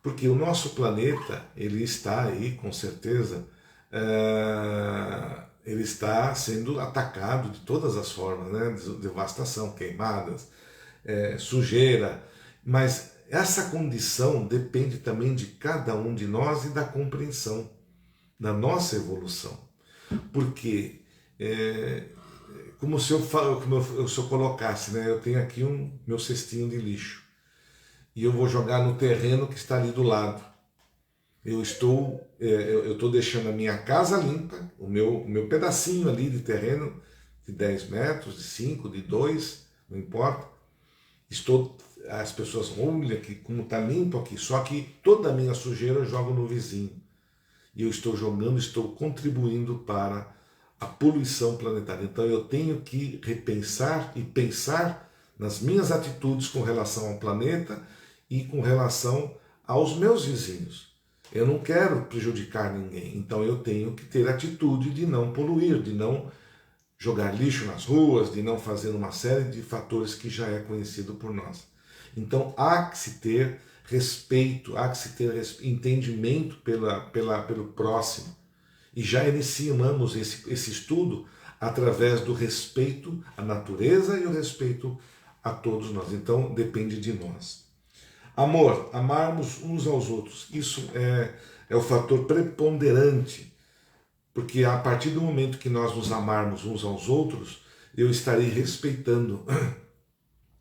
Porque o nosso planeta, ele está aí, com certeza, ele está sendo atacado de todas as formas, né? Devastação, queimadas, sujeira. Mas essa condição depende também de cada um de nós e da compreensão da nossa evolução. Porque, como se eu colocasse, né? Eu tenho aqui meu cestinho de lixo e eu vou jogar no terreno que está ali do lado. Eu estou deixando a minha casa limpa, o meu pedacinho ali de terreno de 10 metros, de 5, de 2, não importa. As pessoas, olha que como está limpo aqui, só que toda a minha sujeira eu jogo no vizinho. E eu estou contribuindo para a poluição planetária. Então eu tenho que repensar e pensar nas minhas atitudes com relação ao planeta e com relação aos meus vizinhos. Eu não quero prejudicar ninguém, então eu tenho que ter atitude de não poluir, de não jogar lixo nas ruas, de não fazer uma série de fatores que já é conhecido por nós. Então há que se ter respeito, há que se ter entendimento pelo próximo. E já iniciamos esse estudo através do respeito à natureza e o respeito a todos nós. Então depende de nós. Amor, amarmos uns aos outros, isso é o fator preponderante, porque a partir do momento que nós nos amarmos uns aos outros, eu estarei respeitando,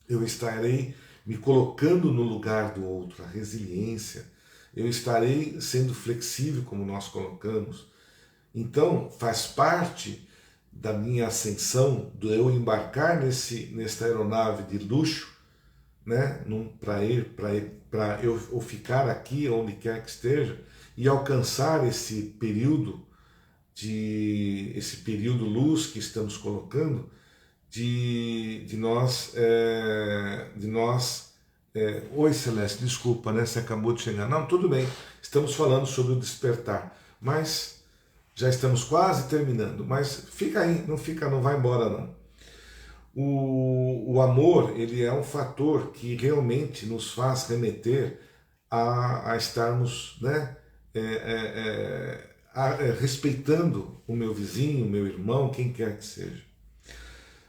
eu estarei me colocando no lugar do outro, a resiliência, eu estarei sendo flexível como nós colocamos. Então faz parte da minha ascensão, do eu embarcar nesta aeronave de luxo, né, para eu ficar aqui onde quer que esteja e alcançar esse período luz que estamos colocando de nós oi Celeste, desculpa, né, você acabou de chegar. Não, tudo bem, estamos falando sobre o despertar, mas já estamos quase terminando, mas fica aí, não vai embora não. O amor, ele é um fator que realmente nos faz remeter a estarmos, né, respeitando o meu vizinho, o meu irmão, quem quer que seja.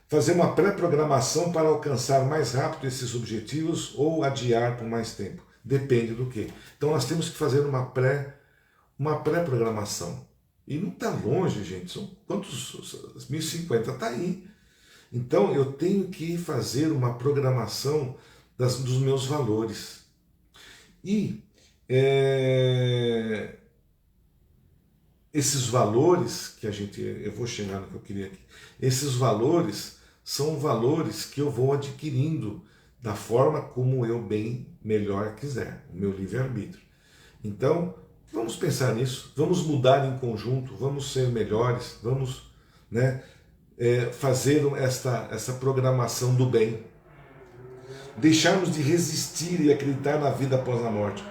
Fazer uma pré-programação para alcançar mais rápido esses objetivos ou adiar por mais tempo. Depende do quê? Então nós temos que fazer uma pré-programação. E não está longe, gente. São quantos? 1050 está aí. Então eu tenho que fazer uma programação dos meus valores. E esses valores que eu vou chegar no que eu queria aqui, esses valores são valores que eu vou adquirindo da forma como eu bem melhor quiser, o meu livre-arbítrio. Então, vamos pensar nisso, vamos mudar em conjunto, vamos ser melhores, vamos, né, fazer essa programação do bem. Deixarmos de resistir e acreditar na vida após a morte.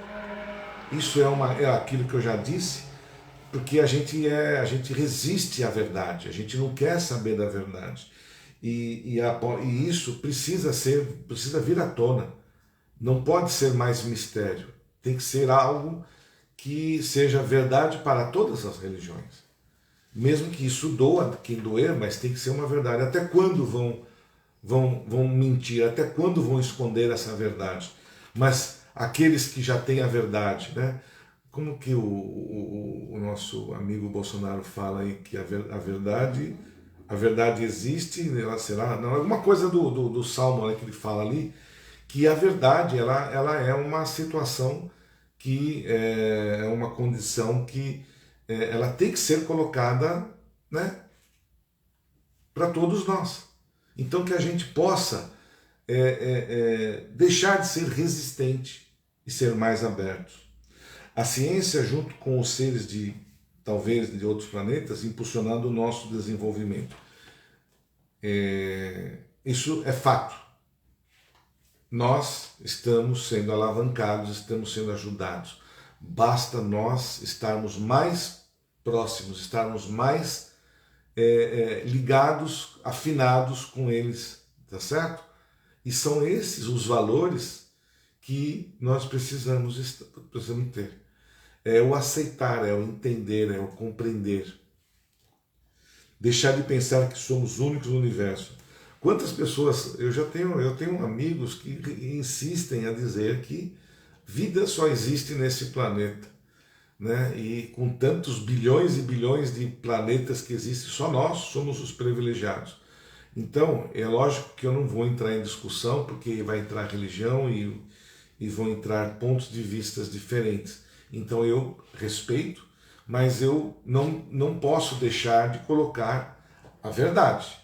Isso é aquilo que eu já disse, porque a gente resiste à verdade, a gente não quer saber da verdade. E isso precisa vir à tona. Não pode ser mais mistério. Tem que ser algo que seja verdade para todas as religiões. Mesmo que isso doa quem doer, mas tem que ser uma verdade. Até quando vão mentir? Até quando vão esconder essa verdade? Mas aqueles que já têm a verdade, né? Como que o nosso amigo Bolsonaro fala aí que a verdade existe, ela será... Não, alguma coisa do Salmo, né, que ele fala ali, que a verdade ela é uma situação que é uma condição que ela tem que ser colocada, né, para todos nós. Então que a gente possa deixar de ser resistente e ser mais aberto. A ciência, junto com os seres talvez de outros planetas, impulsionando o nosso desenvolvimento. Isso é fato. Nós estamos sendo alavancados, estamos sendo ajudados. Basta nós estarmos mais próximos, estarmos mais ligados, afinados com eles, tá certo? E são esses os valores que nós precisamos ter. É o aceitar, é o entender, é o compreender. Deixar de pensar que somos únicos no universo. Quantas pessoas, eu tenho amigos que insistem a dizer que vida só existe nesse planeta, né? E com tantos bilhões e bilhões de planetas que existem, só nós somos os privilegiados. Então, é lógico que eu não vou entrar em discussão, porque vai entrar religião e vão entrar pontos de vistas diferentes. Então eu respeito, mas eu não posso deixar de colocar a verdade.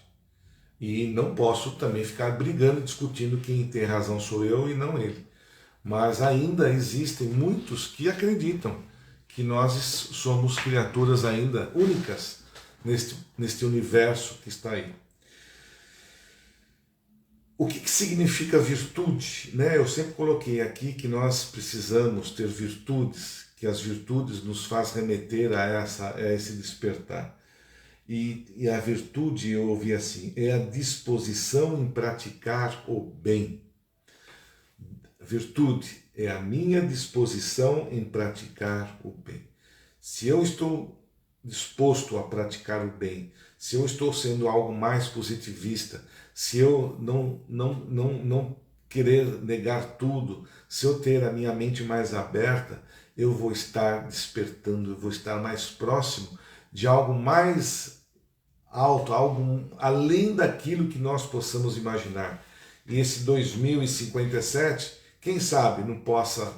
E não posso também ficar brigando, discutindo quem tem razão sou eu e não ele. Mas ainda existem muitos que acreditam que nós somos criaturas ainda únicas neste universo que está aí. O que significa virtude? Né? Eu sempre coloquei aqui que nós precisamos ter virtudes, que as virtudes nos faz remeter a esse despertar. E a virtude, eu ouvi assim, é a disposição em praticar o bem. Virtude é a minha disposição em praticar o bem. Se eu estou disposto a praticar o bem, se eu estou sendo algo mais positivista, se eu não querer negar tudo, se eu ter a minha mente mais aberta, eu vou estar despertando, eu vou estar mais próximo de algo mais alto, algo além daquilo que nós possamos imaginar. E esse 2057, quem sabe não possa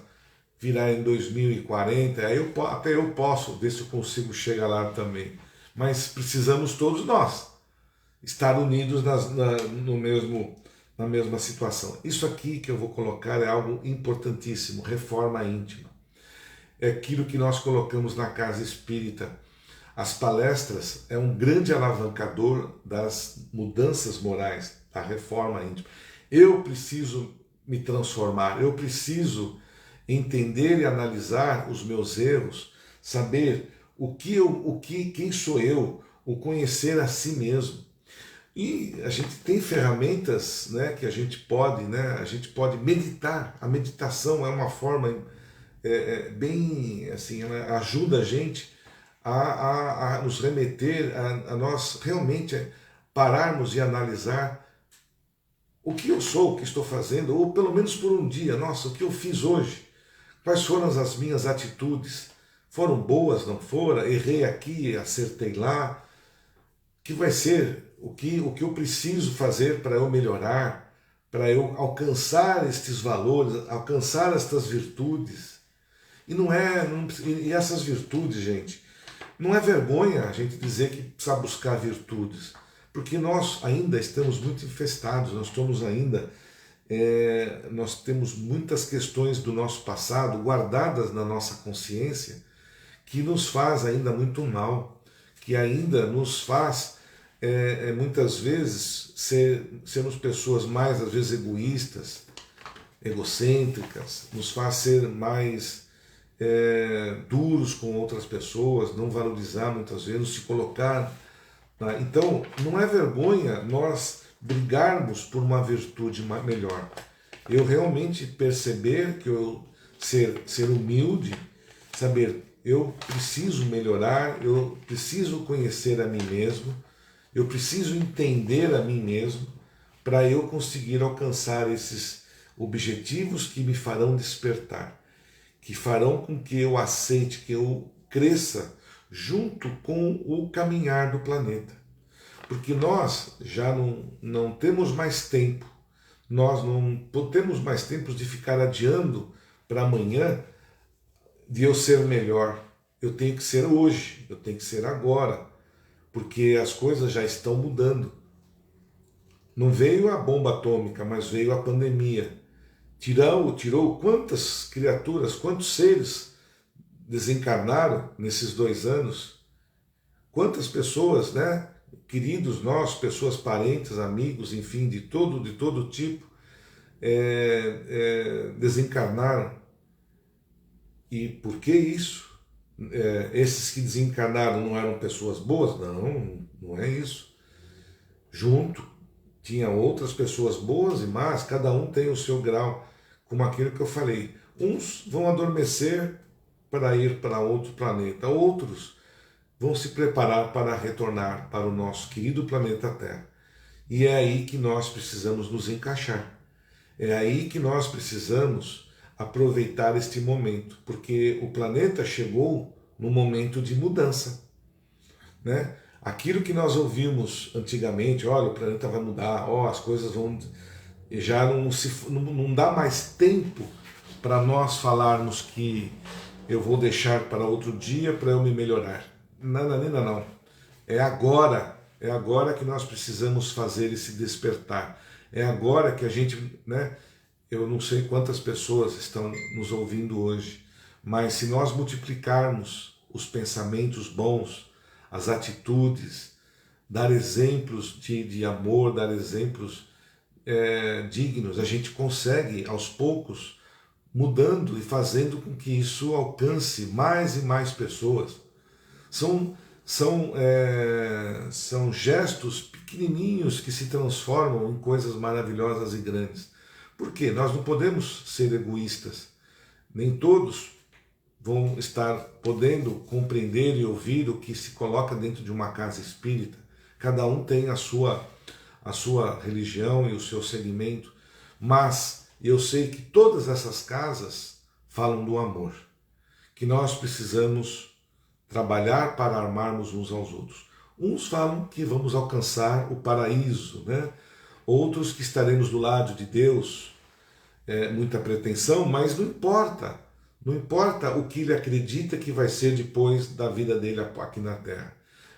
virar em 2040, até eu posso ver se eu consigo chegar lá também. Mas precisamos todos nós estar unidos na mesma situação. Isso aqui que eu vou colocar é algo importantíssimo, reforma íntima. É aquilo que nós colocamos na Casa Espírita. As palestras é um grande alavancador das mudanças morais, da reforma íntima. Eu preciso me transformar, eu preciso entender e analisar os meus erros, saber quem sou eu, o conhecer a si mesmo. E a gente tem ferramentas, né, que a gente pode meditar. A meditação é uma forma bem assim, ela ajuda a gente a nos remeter a nós realmente pararmos e analisar o que eu sou, o que estou fazendo, ou pelo menos por um dia, nossa, o que eu fiz hoje, quais foram as minhas atitudes, foram boas, não foram, errei aqui, acertei lá, que vai ser o que eu preciso fazer para eu melhorar, para eu alcançar estes valores, alcançar estas virtudes. E essas virtudes, gente, não é vergonha a gente dizer que precisa buscar virtudes, porque nós ainda estamos muito infestados, nós temos muitas questões do nosso passado guardadas na nossa consciência que nos faz ainda muito mal, que ainda nos faz muitas vezes sermos pessoas mais, às vezes, egoístas, egocêntricas, nos faz ser mais duros com outras pessoas, não valorizar muitas vezes, não se colocar. Tá? Então, não é vergonha nós brigarmos por uma virtude melhor. Eu realmente perceber que eu ser humilde, saber, eu preciso melhorar, eu preciso conhecer a mim mesmo, eu preciso entender a mim mesmo para eu conseguir alcançar esses objetivos que me farão despertar, que farão com que eu aceite, que eu cresça junto com o caminhar do planeta. Porque nós já não temos mais tempo, nós não temos mais tempo de ficar adiando para amanhã de eu ser melhor. Eu tenho que ser hoje, eu tenho que ser agora, porque as coisas já estão mudando. Não veio a bomba atômica, mas veio a pandemia. Tirou quantas criaturas, quantos seres desencarnaram nesses 2 anos? Quantas pessoas, né? Queridos nós, pessoas parentes, amigos, enfim, de todo tipo, desencarnaram. E por que isso? esses que desencarnaram não eram pessoas boas? Não, não é isso. Junto tinha outras pessoas boas e más, cada um tem o seu grau, como aquilo que eu falei. Uns vão adormecer para ir para outro planeta, outros vão se preparar para retornar para o nosso querido planeta Terra. E é aí que nós precisamos nos encaixar. É aí que nós precisamos aproveitar este momento, porque o planeta chegou num momento de mudança, né? Aquilo que nós ouvimos antigamente, olha, o planeta vai mudar, ó, as coisas vão... Já não dá mais tempo para nós falarmos que eu vou deixar para outro dia para eu me melhorar. Não, não, não, não. É agora que nós precisamos fazer esse despertar. É agora que a gente, né? Eu não sei quantas pessoas estão nos ouvindo hoje, mas se nós multiplicarmos os pensamentos bons, as atitudes, dar exemplos de amor, dar exemplos dignos, a gente consegue aos poucos mudando e fazendo com que isso alcance mais e mais pessoas. São gestos pequenininhos que se transformam em coisas maravilhosas e grandes. Por quê? Nós não podemos ser egoístas. Nem todos vão estar podendo compreender e ouvir o que se coloca dentro de uma casa espírita. Cada um tem a sua religião e o seu segmento, mas eu sei que todas essas casas falam do amor, que nós precisamos trabalhar para armarmos uns aos outros. Uns falam que vamos alcançar o paraíso, né? Outros que estaremos do lado de Deus, muita pretensão, mas não importa. Não importa o que ele acredita que vai ser depois da vida dele aqui na Terra.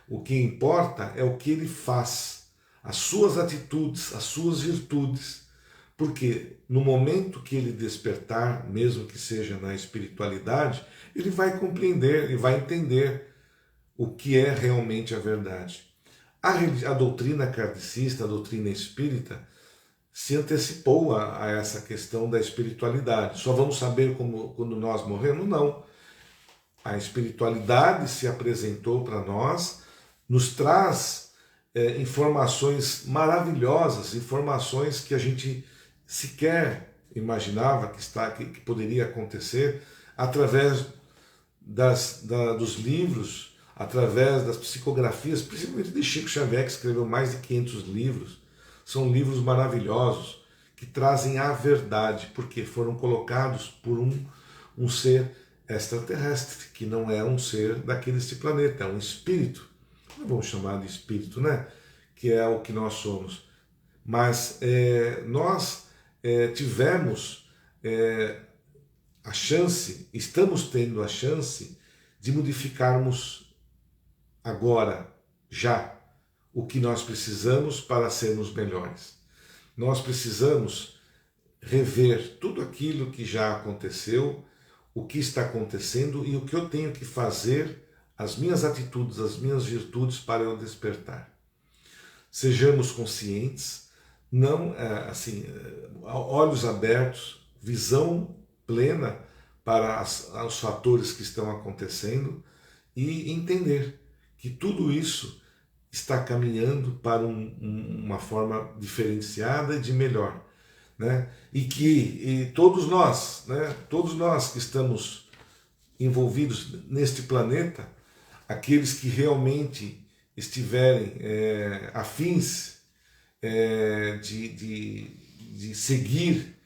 O que importa é o que ele faz, as suas atitudes, as suas virtudes. Porque no momento que ele despertar, mesmo que seja na espiritualidade, ele vai compreender e vai entender o que é realmente a verdade. A doutrina kardecista, a doutrina espírita, se antecipou a essa questão da espiritualidade. Só vamos saber quando nós morremos? Não. A espiritualidade se apresentou para nós, nos traz informações maravilhosas, informações que a gente sequer imaginava que poderia acontecer através dos livros, através das psicografias, principalmente de Chico Xavier, que escreveu mais de 500 livros. São livros maravilhosos que trazem a verdade, porque foram colocados por um ser extraterrestre, que não é um ser deste planeta, é um espírito. Não vamos chamar de espírito, né? Que é o que nós somos. Mas nós tivemos a chance, estamos tendo a chance de modificarmos agora, já, o que nós precisamos para sermos melhores. Nós precisamos rever tudo aquilo que já aconteceu, o que está acontecendo e o que eu tenho que fazer, as minhas atitudes, as minhas virtudes para eu despertar. Sejamos conscientes, não olhos abertos, visão plena para os fatores que estão acontecendo e entender que tudo isso está caminhando para uma forma diferenciada e de melhor, né? E todos nós, né? Todos nós que estamos envolvidos neste planeta, aqueles que realmente estiverem afins de seguir,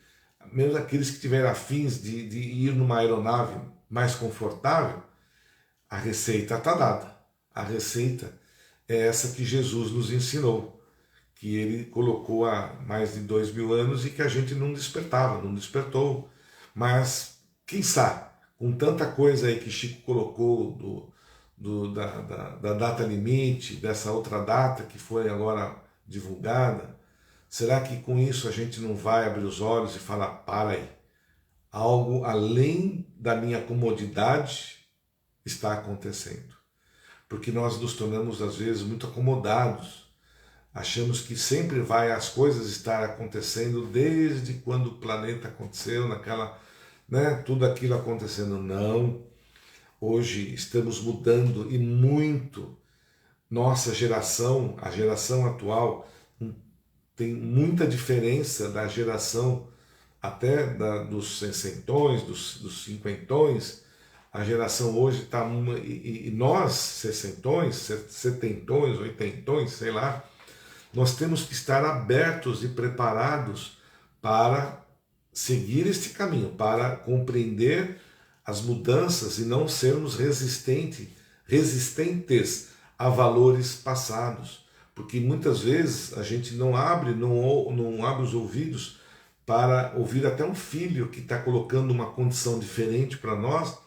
mesmo aqueles que estiverem afins de ir numa aeronave mais confortável, a receita está dada. A receita é essa que Jesus nos ensinou, que ele colocou há mais de 2000 anos e que a gente não despertou. Mas, quem sabe, com tanta coisa aí que Chico colocou da data limite, dessa outra data que foi agora divulgada, será que com isso a gente não vai abrir os olhos e falar, para aí, algo além da minha comodidade está acontecendo? Porque nós nos tornamos às vezes muito acomodados, achamos que sempre vai as coisas estar acontecendo desde quando o planeta aconteceu, tudo aquilo acontecendo. Não. hoje estamos mudando e muito. Nossa geração, a geração atual, tem muita diferença da geração até dos sessentões, dos cinquentões. A geração hoje está uma. E nós, sessentões, setentões, oitentões, sei lá, nós temos que estar abertos e preparados para seguir este caminho, para compreender as mudanças e não sermos resistentes a valores passados, porque muitas vezes a gente não abre os ouvidos para ouvir até um filho que está colocando uma condição diferente para nós.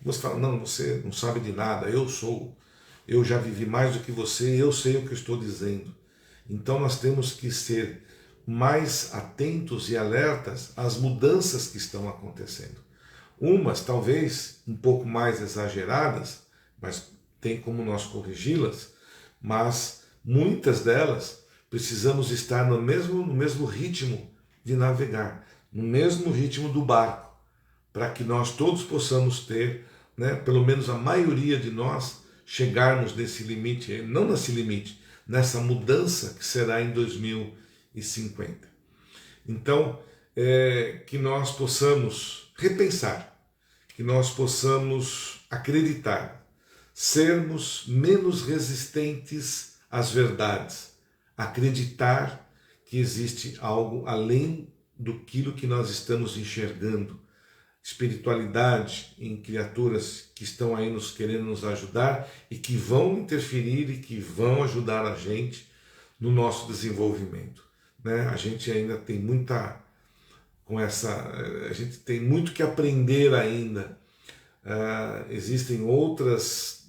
Você fala, não, você não sabe de nada, eu já vivi mais do que você, eu sei o que eu estou dizendo. Então nós temos que ser mais atentos e alertas às mudanças que estão acontecendo. Umas talvez um pouco mais exageradas, mas tem como nós corrigi-las, mas muitas delas precisamos estar no mesmo ritmo de navegar, no mesmo ritmo do barco, para que nós todos possamos ter, né, pelo menos a maioria de nós, chegarmos nesse limite, não nesse limite, nessa mudança que será em 2050. Então, que nós possamos repensar, que nós possamos acreditar, sermos menos resistentes às verdades, acreditar que existe algo além daquilo que nós estamos enxergando, espiritualidade em criaturas que estão aí nos querendo nos ajudar e que vão interferir e que vão ajudar a gente no nosso desenvolvimento, né? A gente ainda tem a gente tem muito que aprender ainda. Existem outras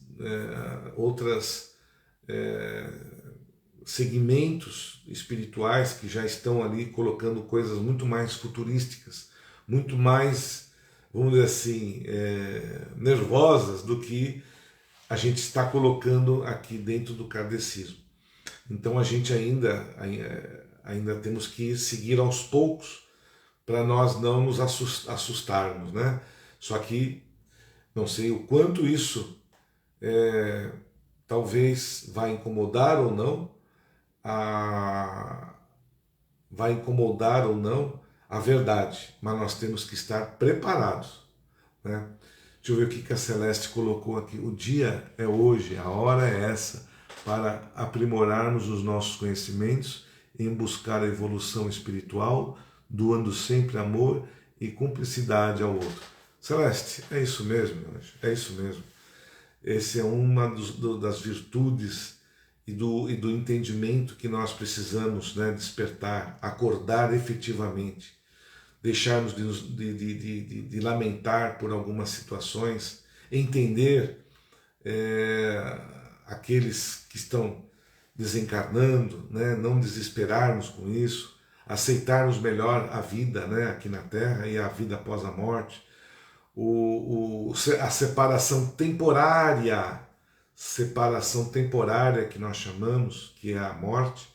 segmentos espirituais que já estão ali colocando coisas muito mais futurísticas, muito mais, vamos dizer assim, nervosas do que a gente está colocando aqui dentro do kardecismo. Então a gente ainda temos que seguir aos poucos para nós não nos assustarmos, né? Só que não sei o quanto isso talvez vai incomodar ou não a verdade, mas nós temos que estar preparados, né? Deixa eu ver o que a Celeste colocou aqui. O dia é hoje, a hora é essa, para aprimorarmos os nossos conhecimentos em buscar a evolução espiritual, doando sempre amor e cumplicidade ao outro. Celeste, é isso mesmo, meu anjo, é isso mesmo. Essa é uma das virtudes e do entendimento que nós precisamos, né, despertar, acordar efetivamente, deixarmos de lamentar por algumas situações, entender aqueles que estão desencarnando, né, não desesperarmos com isso, aceitarmos melhor a vida, né, aqui na Terra e a vida após a morte, a separação temporária que nós chamamos, que é a morte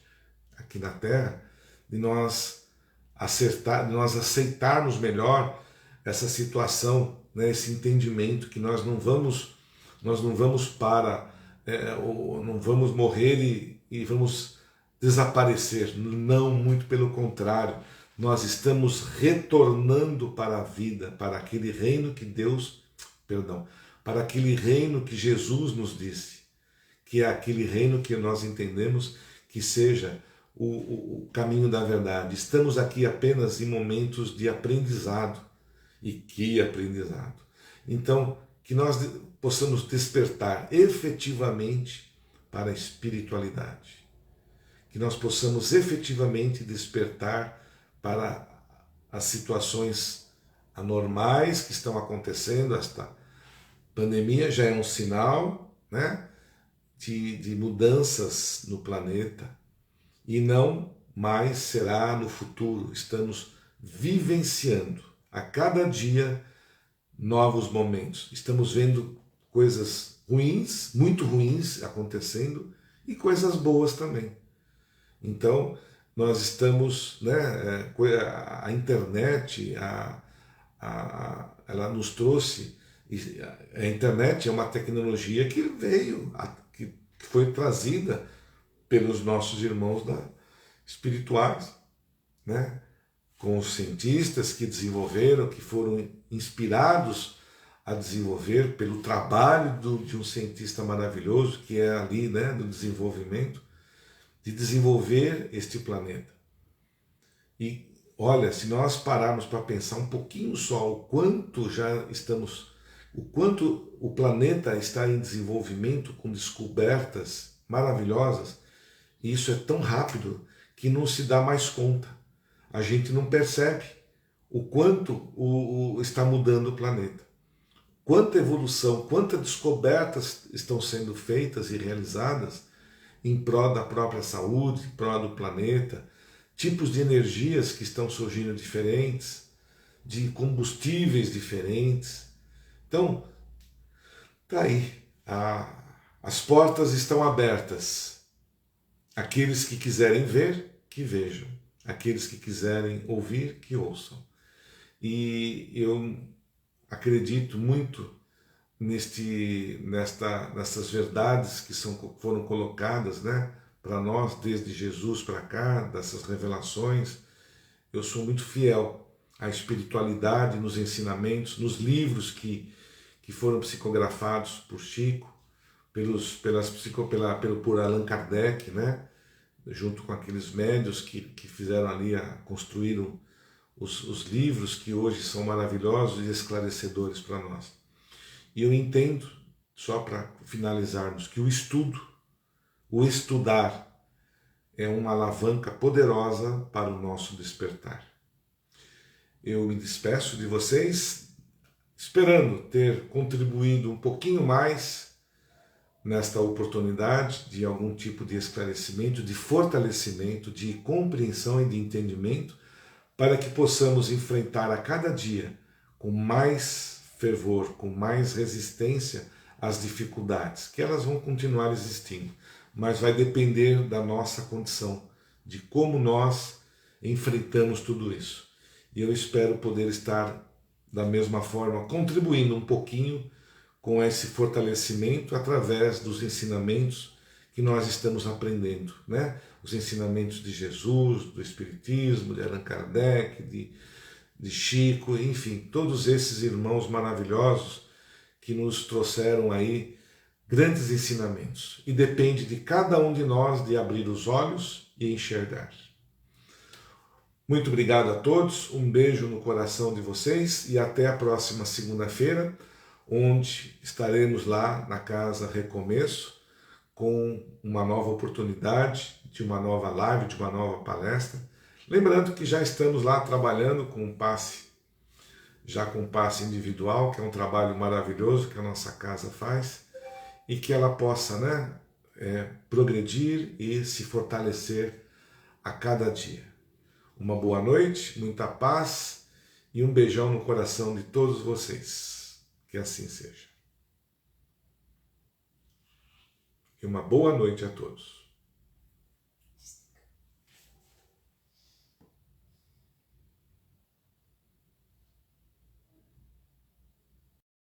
aqui na Terra, de nós aceitarmos melhor essa situação, né, esse entendimento que nós não vamos não vamos morrer e vamos desaparecer. Não, muito pelo contrário. Nós estamos retornando para a vida, para aquele reino para aquele reino que Jesus nos disse, que é aquele reino que nós entendemos que seja o caminho da verdade. Estamos aqui apenas em momentos de aprendizado, e que aprendizado. Então, que nós possamos despertar efetivamente para a espiritualidade, que nós possamos efetivamente despertar para as situações anormais que estão acontecendo. Esta pandemia já é um sinal, né, de mudanças no planeta, e não mais será no futuro. Estamos vivenciando a cada dia novos momentos. Estamos vendo coisas ruins, muito ruins acontecendo, e coisas boas também. Então, nós estamos, né, a internet, ela nos trouxe E a internet é uma tecnologia que veio, que foi trazida pelos nossos irmãos espirituais, né? Com os cientistas que desenvolveram, que foram inspirados a desenvolver pelo trabalho de um cientista maravilhoso que é ali, né, do desenvolvimento, de desenvolver este planeta. E olha, se nós pararmos para pensar um pouquinho só o quanto já estamos, o quanto o planeta está em desenvolvimento com descobertas maravilhosas, e isso é tão rápido que não se dá mais conta. A gente não percebe o quanto está mudando o planeta. Quanta evolução, quantas descobertas estão sendo feitas e realizadas em prol da própria saúde, em prol do planeta, tipos de energias que estão surgindo diferentes, de combustíveis diferentes. Então, tá aí, as portas estão abertas. Aqueles que quiserem ver, que vejam. Aqueles que quiserem ouvir, que ouçam. E eu acredito muito nessas verdades que foram colocadas, né, para nós desde Jesus para cá, dessas revelações. Eu sou muito fiel à espiritualidade, nos ensinamentos, nos livros que foram psicografados por Chico, por Allan Kardec, né, junto com aqueles médios que fizeram ali, construíram os livros que hoje são maravilhosos e esclarecedores para nós. E eu entendo, só para finalizarmos, que o estudar, é uma alavanca poderosa para o nosso despertar. Eu me despeço de vocês, esperando ter contribuído um pouquinho mais nesta oportunidade de algum tipo de esclarecimento, de fortalecimento, de compreensão e de entendimento, para que possamos enfrentar a cada dia com mais fervor, com mais resistência às dificuldades, que elas vão continuar existindo, mas vai depender da nossa condição, de como nós enfrentamos tudo isso. E eu espero poder estar, da mesma forma, contribuindo um pouquinho com esse fortalecimento através dos ensinamentos que nós estamos aprendendo, né? Os ensinamentos de Jesus, do Espiritismo, de Allan Kardec, de Chico, enfim, todos esses irmãos maravilhosos que nos trouxeram aí grandes ensinamentos. E depende de cada um de nós de abrir os olhos e enxergar. Muito obrigado a todos, um beijo no coração de vocês e até a próxima segunda-feira, onde estaremos lá na Casa Recomeço com uma nova oportunidade, de uma nova live, de uma nova palestra. Lembrando que já estamos lá trabalhando com passe individual, que é um trabalho maravilhoso que a nossa casa faz, e que ela possa, né, progredir e se fortalecer a cada dia. Uma boa noite, muita paz e um beijão no coração de todos vocês. Que assim seja. E uma boa noite a todos.